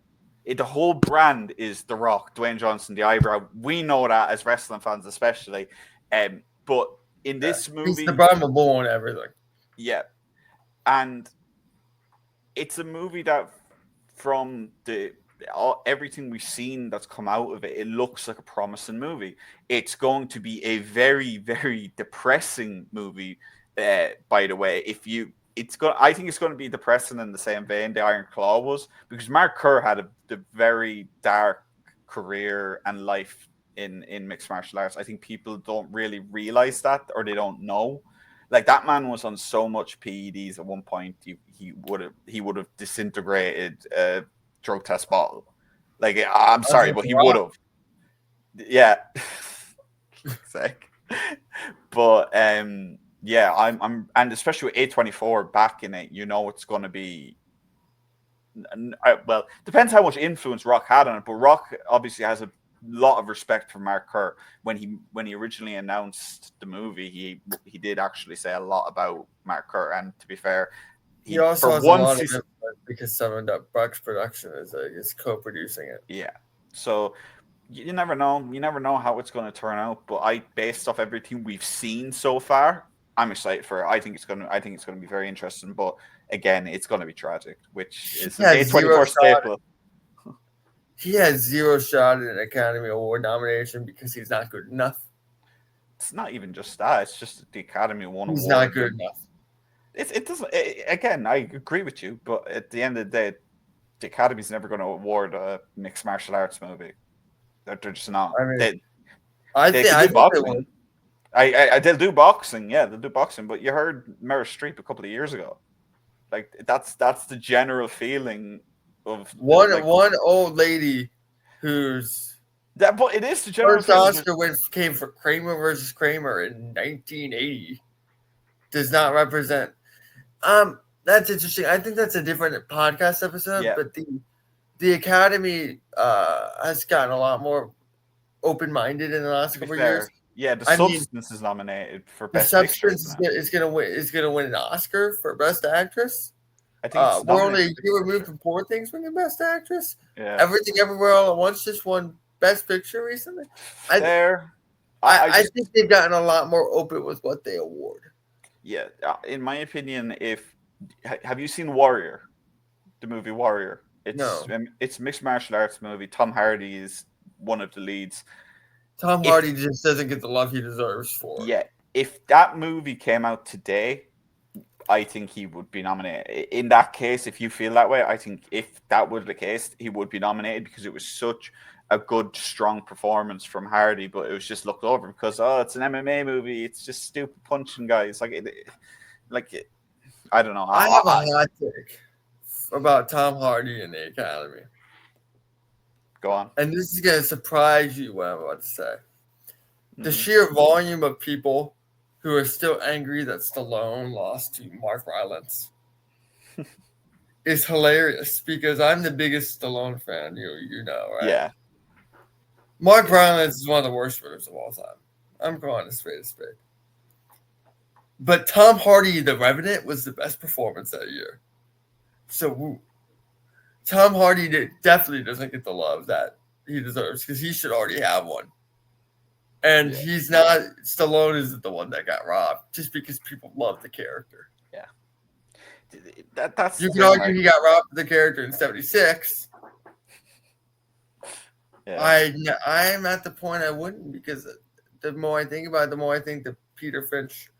The whole brand is The Rock, Dwayne Johnson, the eyebrow. We know that as wrestling fans, especially. But in this movie, he's the Bible bull and everything. Yeah, and it's a movie that, from everything we've seen that's come out of it, it looks like a promising movie. It's going to be a very, very depressing movie. By the way, I think it's going to be depressing in the same vein the Iron Claw was, because Mark Kerr had a very dark career and life in mixed martial arts. I think people don't really realize that, or they don't know. Like, that man was on so much PEDs at one point. He would have disintegrated a drug test bottle. Like, I'm sorry, but he would have. Yeah. But yeah, I'm and especially with A24 back in it, it's going to be. Well, depends how much influence Rock had on it, but Rock obviously has a lot of respect for Mark Kerr. When he originally announced the movie, he did actually say a lot about Mark Kerr, and to be fair, He He also for has a once lot of he's influence because some of that Bucks production is co-producing it. yeah. So you never know. You never know how it's going to turn out. But based off everything we've seen so far, I'm excited for it. I think it's going to be very interesting. But again, it's going to be tragic, which He is an has zero A24 shot. staple. He has zero shot at an Academy Award nomination because he's not good enough. It's not even just that. It's just the Academy won He's not award. good enough. It doesn't. Again, I agree with you. But at the end of the day, the Academy's never going to award a mixed martial arts movie. They're just not. I mean, They could I do think they would. boxing. They'll do boxing. Yeah, they'll do boxing. But you heard Meryl Streep a couple of years ago. Like that's the general feeling of One old lady whose that. But it is the general first feeling. Oscar win came for Kramer versus Kramer in 1980 does not represent. That's interesting. I think that's a different podcast episode, Yeah, but the Academy has gotten a lot more open minded in the last to be couple of years. fair, yeah, The I mean, Substance is nominated for the Best Picture, Substance isn't it? is gonna win an Oscar for Best Actress. I think it's We're nominated only a for year Best removed Picture. from Poor Things winning Best Actress. Yeah, Everything Everywhere All at Once just won Best Picture recently. there. I think they've gotten a lot more open with what they award. Yeah, in my opinion, if have you seen Warrior, the movie Warrior? No. It's a mixed martial arts movie. Tom Hardy is one of the leads. Tom If Hardy just doesn't get the love he deserves for it. yeah, if that movie came out today, I think he would be nominated. In that case, if you feel that way, I think if that was the case, he would be nominated because it was such a good, strong performance from Hardy. But it was just looked over because it's an MMA movie. It's just stupid punching guys. I don't know. I have a hot take about Tom Hardy in the Academy. Go on. And this is going to surprise you what I'm about to say. The Mhm. sheer volume of people who are still angry that Stallone lost to Mark Rylance is hilarious because I'm the biggest Stallone fan, you know, right? Yeah. Mark Rylance is one of the worst winners of all time. I'm calling it straight as straight. But Tom Hardy, The Revenant, was the best performance that year. So Tom Hardy definitely doesn't get the love that he deserves because he should already have one. And he's not. Stallone isn't the one that got robbed just because people love the character. Yeah. That's you can argue he got robbed of the character in '76. Yeah. I'm at the point I wouldn't because the more I think about it, the more I think that Peter Finch,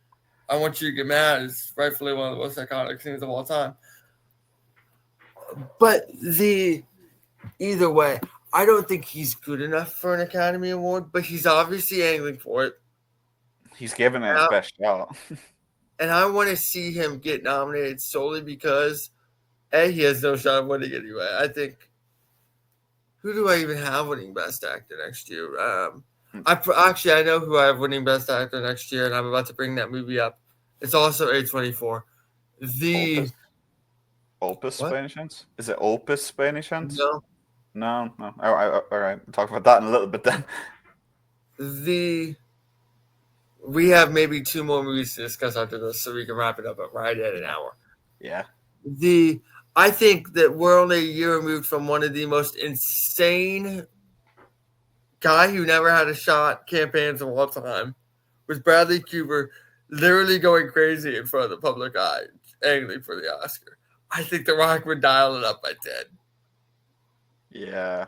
I Want You to Get Mad is rightfully one of the most iconic scenes of all time. But either way, I don't think he's good enough for an Academy Award, but he's obviously angling for it. He's given it his best shot. And I want to see him get nominated solely because, A, he has no shot of winning anyway. I think, who do I even have winning Best Actor next year? I know who I have winning Best Actor next year, and I'm about to bring that movie up. It's also A24. Opus by any chance? Is it Opus by any chance? No. All right. We'll talk about that in a little bit then. We have maybe two more movies to discuss after this, so we can wrap it up at right at an hour. Yeah. I think that we're only a year removed from one of the most insane guy who never had a shot campaigns of all time, with Bradley Cooper literally going crazy in front of the public eye, angling for the Oscar. I think The Rock would dial it up by 10. Yeah.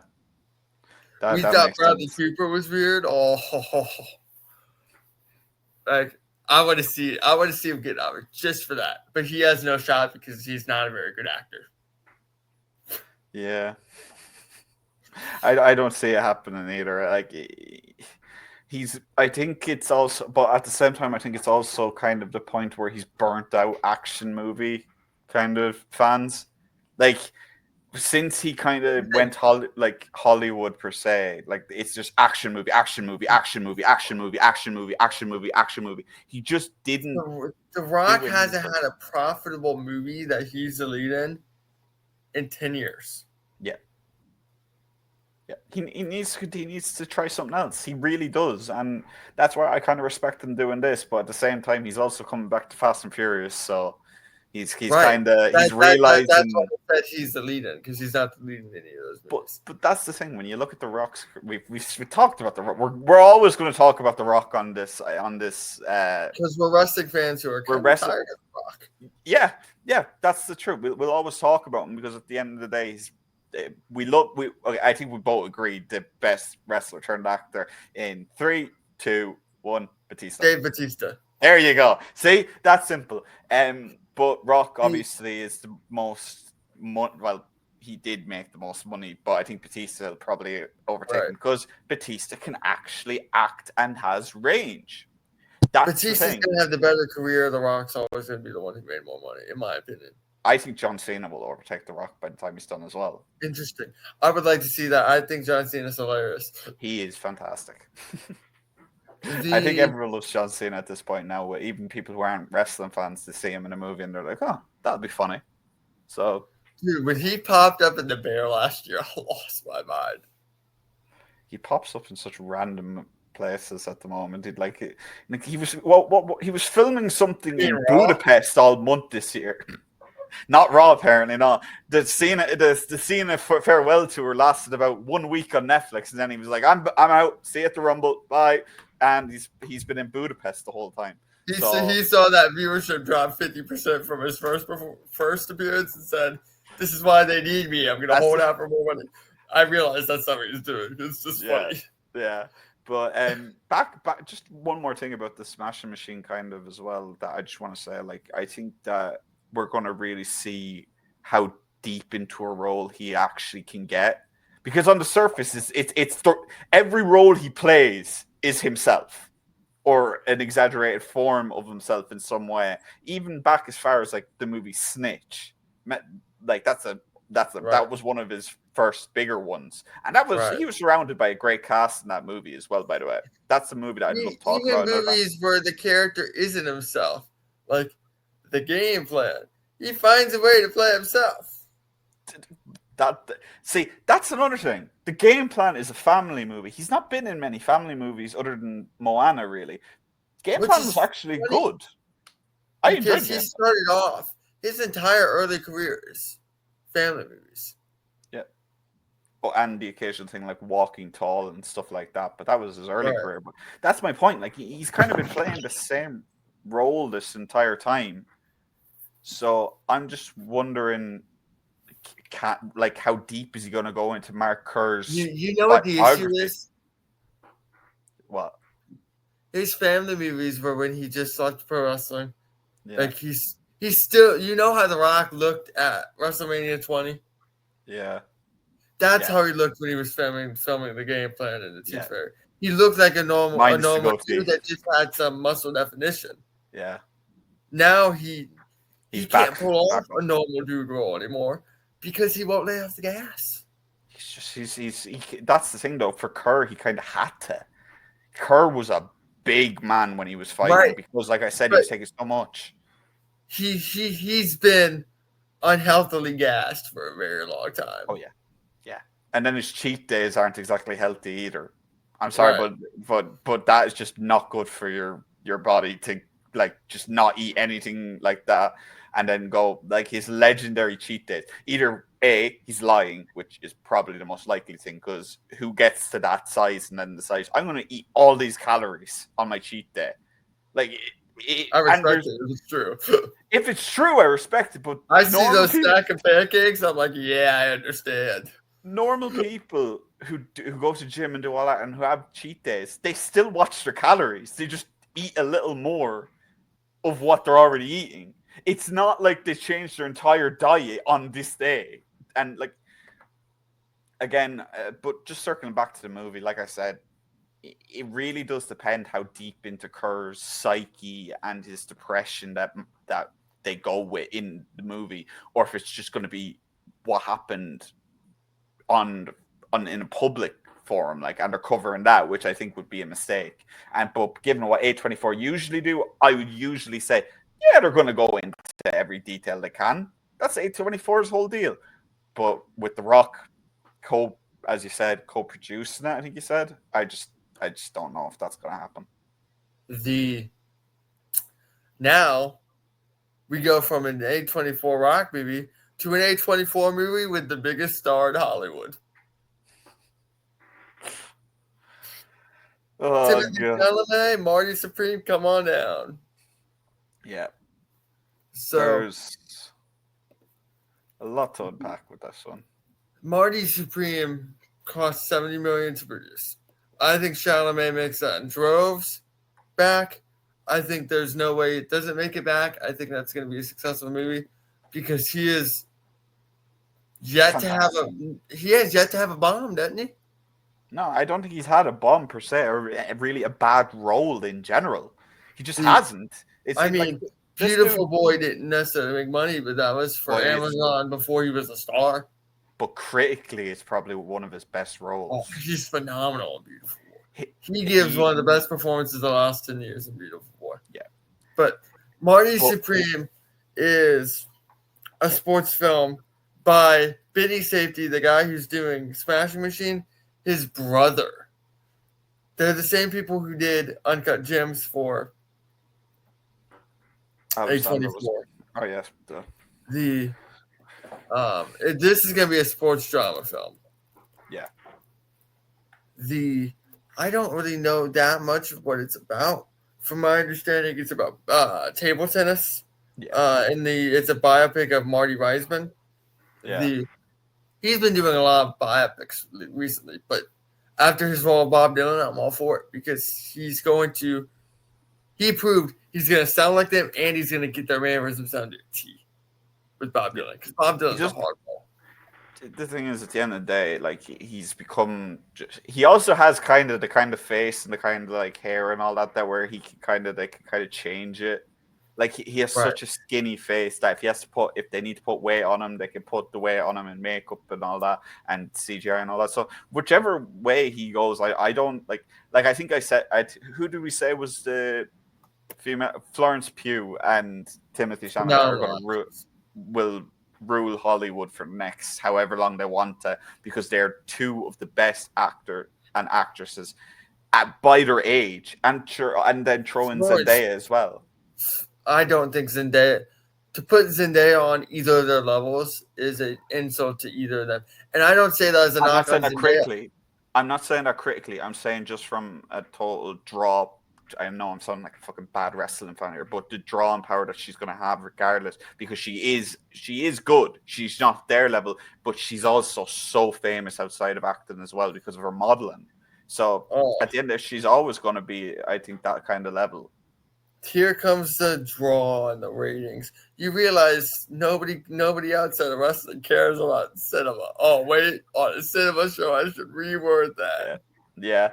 We thought Bradley Cooper was weird. Like I want to see him get over just for that. But he has no shot because he's not a very good actor. Yeah. I don't see it happening either. Like I think it's also, but at the same time, I think it's also kind of the point where he's burnt out action movie kind of fans. Like since he kind of went Hollywood per se, like it's just action movie. He just didn't. The Rock hasn't had a profitable movie that he's the lead in 10 years. Yeah. Yeah, he needs to try something else. He really does, and that's why I kind of respect him doing this. But at the same time, he's also coming back to Fast and Furious, so He's Right. kind of he's That's realizing. what I said he's the lead in, because he's not the lead in any of those movies. But that's the thing. When you look at the Rock's, we talked about the Rock. We're always going to talk about the Rock on this Because we're wrestling fans who are we're kind of wrestling. tired of the Rock. Yeah, that's the truth. We'll always talk about him because at the end of the day, I think we both agreed the best wrestler turned actor in 3, 2, 1, Batista. Dave Batista. There you go. See, that's simple. But Rock He- obviously is the most well. He did make the most money, but I think Batista will probably overtake him because Batista can actually act and has range. That's the Batista's thing. going to have the better career. The Rock's always going to be the one who made more money, in my opinion. I think John Cena will overtake The Rock by the time he's done as well. Interesting. I would like to see that. I think John Cena's hilarious. He is fantastic. I think everyone loves John Cena at this point now. Even people who aren't wrestling fans, to see him in a movie and they're like, "Oh, that'll be funny." So, dude, when he popped up in The Bear last year, I lost my mind. He pops up in such random places at the moment. He was he was filming something in Budapest all month this year. Not Raw, apparently. No, the Cena farewell tour lasted about 1 week on Netflix, and then he was like, "I'm out. See you at the Rumble. Bye." And he's been in Budapest the whole time. He saw that viewership drop 50% from his first appearance and said, "This is why they need me. I'm going to hold out for more money." I realized that's not what he's doing. It's just funny. Yeah. But back, just one more thing about the Smashing Machine, kind of as well. That I just want to say, like, I think that we're going to really see how deep into a role he actually can get, because on the surface, it's every role he plays is himself, or an exaggerated form of himself in some way. Even back as far as like the movie Snitch, like that was one of his first bigger ones, and he was surrounded by a great cast in that movie as well. By the way, that's the movie that I'd love to talk about. Even movies where the character isn't himself, like The Game Plan, he finds a way to play himself. That's another thing. The Game Plan is a family movie. He's not been in many family movies other than Moana, really. Game Plan was actually good. I enjoyed it. He started off his entire early careers family movies. Yeah. Oh, and the occasional thing like Walking Tall and stuff like that, but that was his early career. But that's my point. Like, he's kind of been playing the same role this entire time. So I'm just wondering, how deep is he going to go into Mark Kerr's? You know what the issue is? What? His family movies were when he just left pro wrestling. Yeah. Like he's still, you know how The Rock looked at WrestleMania 20? Yeah. That's how he looked when he was filming The Game Plan in the Tooth Fairy. He looked like a normal dude that just had some muscle definition. Yeah. Now he can't pull off a normal dude role anymore because he won't lay off the gas. That's the thing though. For Kerr, he kind of had to. Kerr was a big man when he was fighting because, like I said, he was taking so much. He's been unhealthily gassed for a very long time. Oh yeah. And then his cheat days aren't exactly healthy either. I'm sorry, but that is just not good for your body to just not eat anything like that and then go like his legendary cheat days. Either A, he's lying, which is probably the most likely thing, because who gets to that size and then decides I'm going to eat all these calories on my cheat day? Like, I respect it if it's true. If it's true, I respect it. But I see those stack of pancakes. I'm like, yeah, I understand. Normal people who go to gym and do all that and who have cheat days, they still watch their calories. They just eat a little more of what they're already eating. It's not like they changed their entire diet on this day. And but just circling back to the movie, like I said, it really does depend how deep into Kerr's psyche and his depression that they go with in the movie, or if it's just going to be what happened in a public forum, and they're covering that, which I think would be a mistake. But given what A24 usually do, I would usually say, yeah, they're going to go into every detail they can. That's A24's whole deal. But with The Rock, as you said, co-producing it, I think you said, I just don't know if that's going to happen. Now, We go from an A24 rock movie to an A24 movie with the biggest star in Hollywood. Oh Timothy god. Chalamet, Marty Supreme, come on down. Yeah. So There's a lot to unpack with this one. Marty Supreme cost 70 million to produce. I think Chalamet makes that in droves back. I think there's no way it doesn't make it back. I think that's going to be a successful movie because he is yet to have Fantastic. he has yet to have a bomb, doesn't he? No, I don't think he's had a bomb per se, or really a bad role in general. He just The, hasn't. It's I like mean, this dude. Beautiful Boy didn't necessarily make money, but that was for But it's Amazon before he was a star. but critically, it's probably one of his best Oh, roles. he's phenomenal in Beautiful Boy. He, He gives he one of the best performances the last 10 years in Beautiful Boy. yeah. But Marty But Supreme is a sports film by Biddy Safety, the guy who's doing Smashing Machine, his brother. They're the same people who did Uncut Gems for Adam Sandler was. A24. Oh yes. The this is gonna be a sports drama film. Yeah. The I don't really know that much of what it's about. From my understanding, it's about table tennis. Yeah. And it's a biopic of Marty Reisman. Yeah. He's been doing a lot of biopics recently, but after his role of Bob Dylan, I'm all for it because he proved he's going to sound like them and he's going to get their mannerisms down to a T with Bob Dylan because Bob Dylan's a hard ball. The thing is, at the end of the day, like he's become. He also has the kind of face and the kind of like hair and all that where they can kind of change it. Like he has Right. such a skinny face that if they need to put weight on him, they can put the weight on him and makeup and all that and CGI and all that. So whichever way he goes, I don't like. I think I said, who did we say was the female? Florence Pugh and Timothy Chalamet are going to will rule Hollywood for next however long they want to because they're two of the best actor and actresses by their age, and then throw in Zendaya as well. I don't think Zendaya to put Zendaya on either of their levels is an insult to either of them. And I don't say that as a knock on Zendaya. I'm not saying that critically. I'm saying just from a total draw. I know I'm sounding like a fucking bad wrestling fan here, but the drawing power that she's going to have regardless, because she is good. She's not their level, but she's also so famous outside of acting as well because of her modeling. So at the end of it, she's always going to be, I think, that kind of level. Here comes the draw and the ratings. You realize nobody outside of wrestling cares about cinema. Oh wait, on a cinema show, I should reword that. Yeah.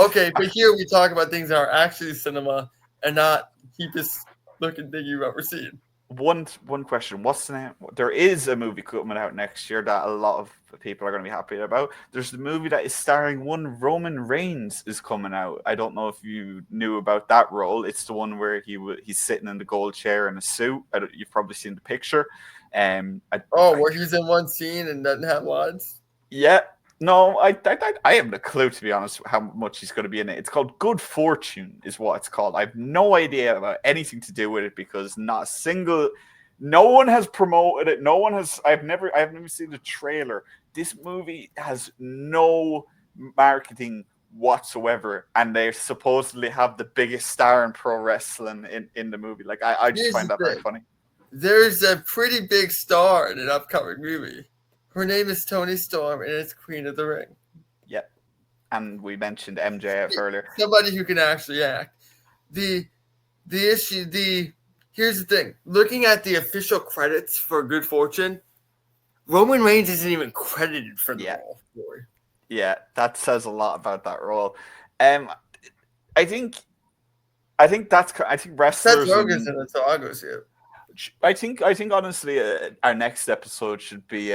Okay, but here we talk about things that are actually cinema and not cheapest looking thing you've ever seen. One question. What's the name? There is a movie coming out next year that a lot of people are going to be happy about. There's the movie that is starring one Roman Reigns is coming out. I don't know if you knew about that role. It's the one where he's sitting in the gold chair in a suit. You've probably seen the picture. Where he's in one scene and doesn't have lines? Yeah. No, I haven't a clue, to be honest, how much he's going to be in it. It's called Good Fortune, is what it's called. I have no idea about anything to do with it because no one has promoted it. No one has. I've never seen the trailer. This movie has no marketing whatsoever, and they supposedly have the biggest star in pro wrestling in the movie. Like I just find that very funny. There's a pretty big star in an upcoming movie. Her name is Toni Storm, and it's Queen of the Ring. Yep. And we mentioned MJF earlier. Somebody who can actually act. Here's the thing. Looking at the official credits for Good Fortune, Roman Reigns isn't even credited for the role. Yeah, that says a lot about that role. I think wrestlers. Seth Rogen's in it, so I'll go see it. I think honestly, our next episode should be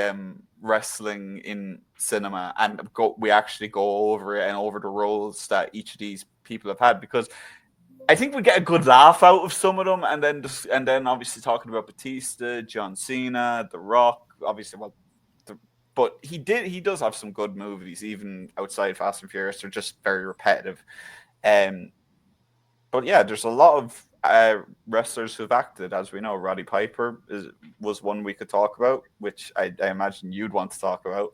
wrestling in cinema, and we actually go over it and over the roles that each of these people have had, because I think we get a good laugh out of some of them, and then obviously talking about Batista, John Cena, The Rock, obviously. But he does have some good movies, even outside Fast and Furious. They're just very repetitive. But yeah, there's a lot of wrestlers who've acted, as we know, Roddy Piper was one we could talk about, which I imagine you'd want to talk about.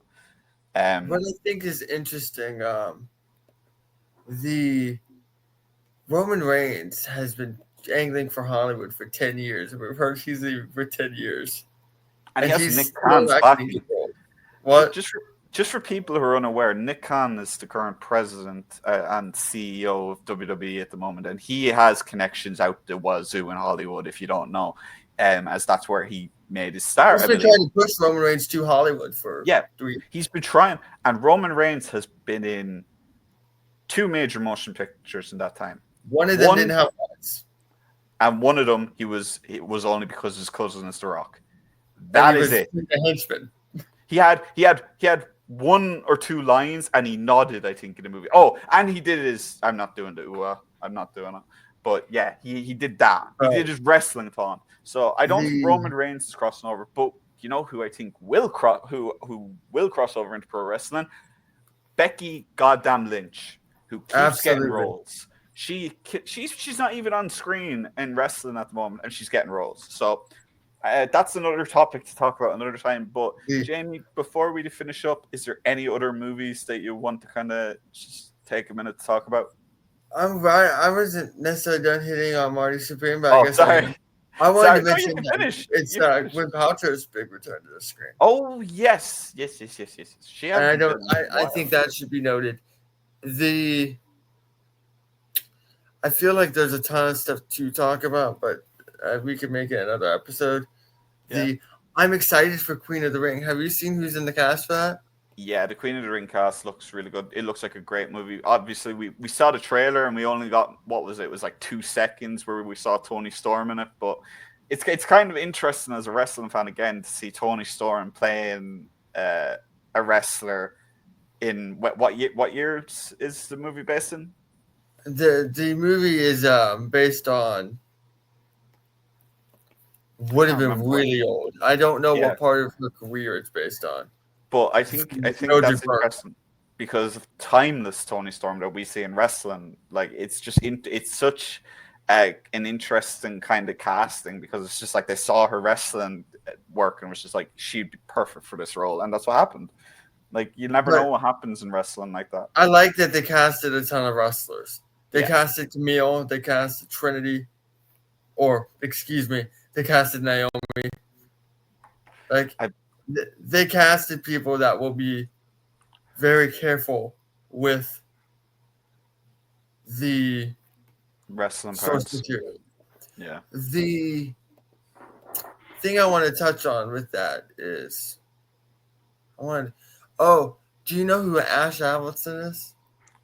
What I think is interesting, the Roman Reigns has been angling for Hollywood for 10 years. We've heard he's leaving for 10 years. And he And has he's Nick still Khan's acting backing. role. What? Just for people who are unaware, Nick Khan is the current president and CEO of WWE at the moment, and he has connections out the wazoo in Hollywood. If you don't know, as that's where he made his start. He's been trying to push Roman Reigns to Hollywood for 3 years. He's been trying, and Roman Reigns has been in 2 major motion pictures in that time. One of them didn't have fights. And one of them it was only because his cousin is The Rock. That is it. A henchman. He had 1 or 2 lines, and he nodded, I think, in the movie. Oh, and he did his. I'm not doing the I'm not doing it. But yeah, he did that. He did his wrestling thon. So I don't think Roman Reigns is crossing over. But you know who I think will who will cross over into pro wrestling? Becky goddamn Lynch, who keeps getting roles. She's not even on screen in wrestling at the moment, and she's getting roles. So that's another topic to talk about another time. But Jamie, before we finish up, is there any other movies that you want to kind of just take a minute to talk about? I'm right. I wasn't necessarily done hitting on Marty Supreme, but I guess sorry. I wanted to mention it's Gwyneth Paltrow's big return to the screen. Oh yes. She and I think that should be noted. I feel like there's a ton of stuff to talk about, but we could make it another episode. Yeah. I'm excited for Queen of the Ring. Have you seen who's in the cast for that? Yeah, the Queen of the Ring cast looks really good. It looks like a great movie. Obviously, we saw the trailer and we only got, what was it? It was like 2 seconds where we saw Tony Storm in it. But it's kind of interesting as a wrestling fan again to see Tony Storm playing a wrestler in what year is the movie based in? The movie is based on would have been really old. I don't know what part of her career it's based on. But I think that's interesting because of timeless Tony Storm that we see in wrestling. Like it's such an interesting kind of casting because it's just like they saw her wrestling work and was just like she'd be perfect for this role, and that's what happened. Like you never know what happens in wrestling like that. I like that they casted a ton of wrestlers. They casted Camille, they casted Trinity, they casted Naomi. They casted people that will be very careful with the wrestling source material. Yeah. The thing I want to touch on with that is do you know who Ash Avildsen is?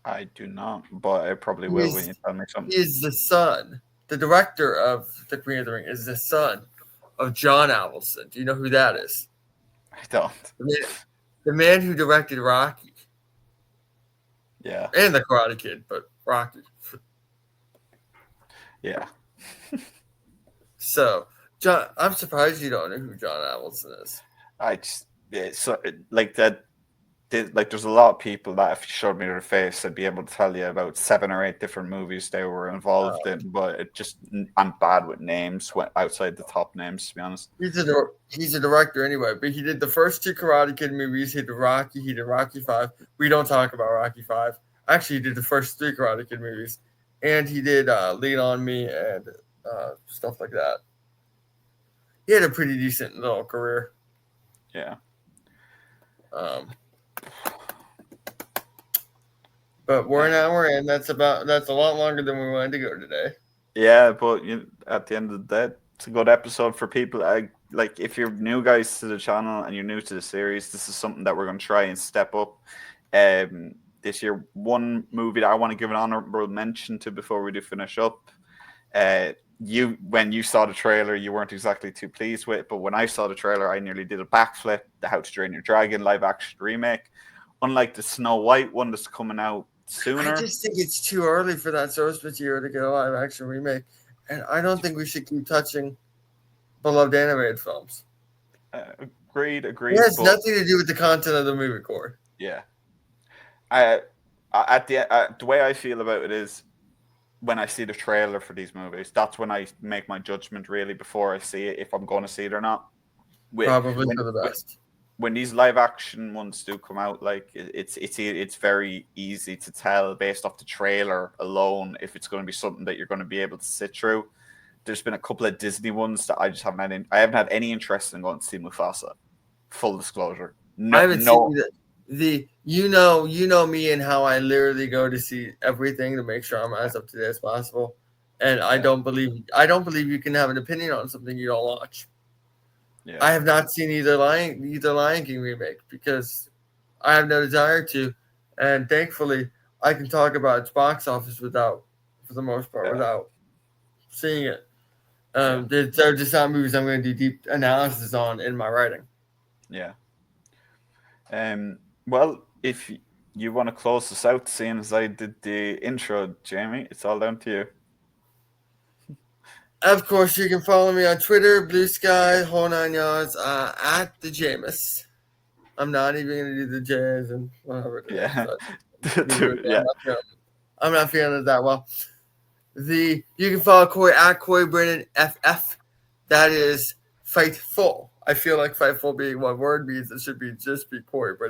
I do not, but I probably will when you tell me something. He is the son. The director of The Queen of the Ring is the son of John Avildsen. Do you know who that is? I don't. The man who directed Rocky. Yeah. And The Karate Kid, but Rocky. Yeah. So, John, I'm surprised you don't know who John Avildsen is. Like that. Like there's a lot of people that if you showed me their face, I'd be able to tell you about 7 or 8 different movies they were involved in. But I'm bad with names outside the top names, to be honest. He's a director anyway, but he did the first 2 Karate Kid movies. He did Rocky 5. We don't talk about Rocky 5. Actually, he did the first 3 Karate Kid movies, and he did Lean on Me and stuff like that. He had a pretty decent little career. Yeah. But we're an hour in. That's a lot longer than we wanted to go today. Yeah, but at the end of the day, it's a good episode for people. Like if you're new guys to the channel and you're new to the series, this is something that we're going to try and step up. This year, one movie that I want to give an honorable mention to before we do finish up. When you saw the trailer, you weren't exactly too pleased with it, but when I saw the trailer, I nearly did a backflip. The How to Train Your Dragon live action remake, unlike the Snow White one that's coming out sooner. I just think it's too early for that source material to get a live action remake, and I don't think we should keep touching beloved animated films. Agreed. It has nothing to do with the content of the movie core. Yeah. The way I feel about it is, when I see the trailer for these movies. That's when I make my judgment really before I see it if I'm going to see it or not. With Probably when for the when best. when these live action ones do come out, like it's very easy to tell based off the trailer alone if it's going to be something that you're going to be able to sit through. There's been a couple of Disney ones that I just haven't had. I haven't had any interest in going to see Mufasa. Full disclosure, I no, haven't seen no, the you know me and how I literally go to see everything to make sure I'm as up to date as possible. And yeah, I don't believe you can have an opinion on something you don't watch. yeah, I have not seen either Lion King remake because I have no desire to, and thankfully I can talk about its box office without, for the most part, yeah, without seeing it. yeah, They're just not movies I'm going to do deep analysis on in my writing. yeah. Well, if you want to close this out, seeing as I did the intro, Jamie, it's all down to you. Of course, you can follow me on Twitter, Blue Sky, whole nine yards, at the Jameus. I'm not even going to do the J's and whatever today because Yeah, I'm yeah, I'm not feeling it that well. You can follow Corey at Corey Brennan FF. That is Fightful. I feel like Fightful being one word means it should be just be Corey Brennan.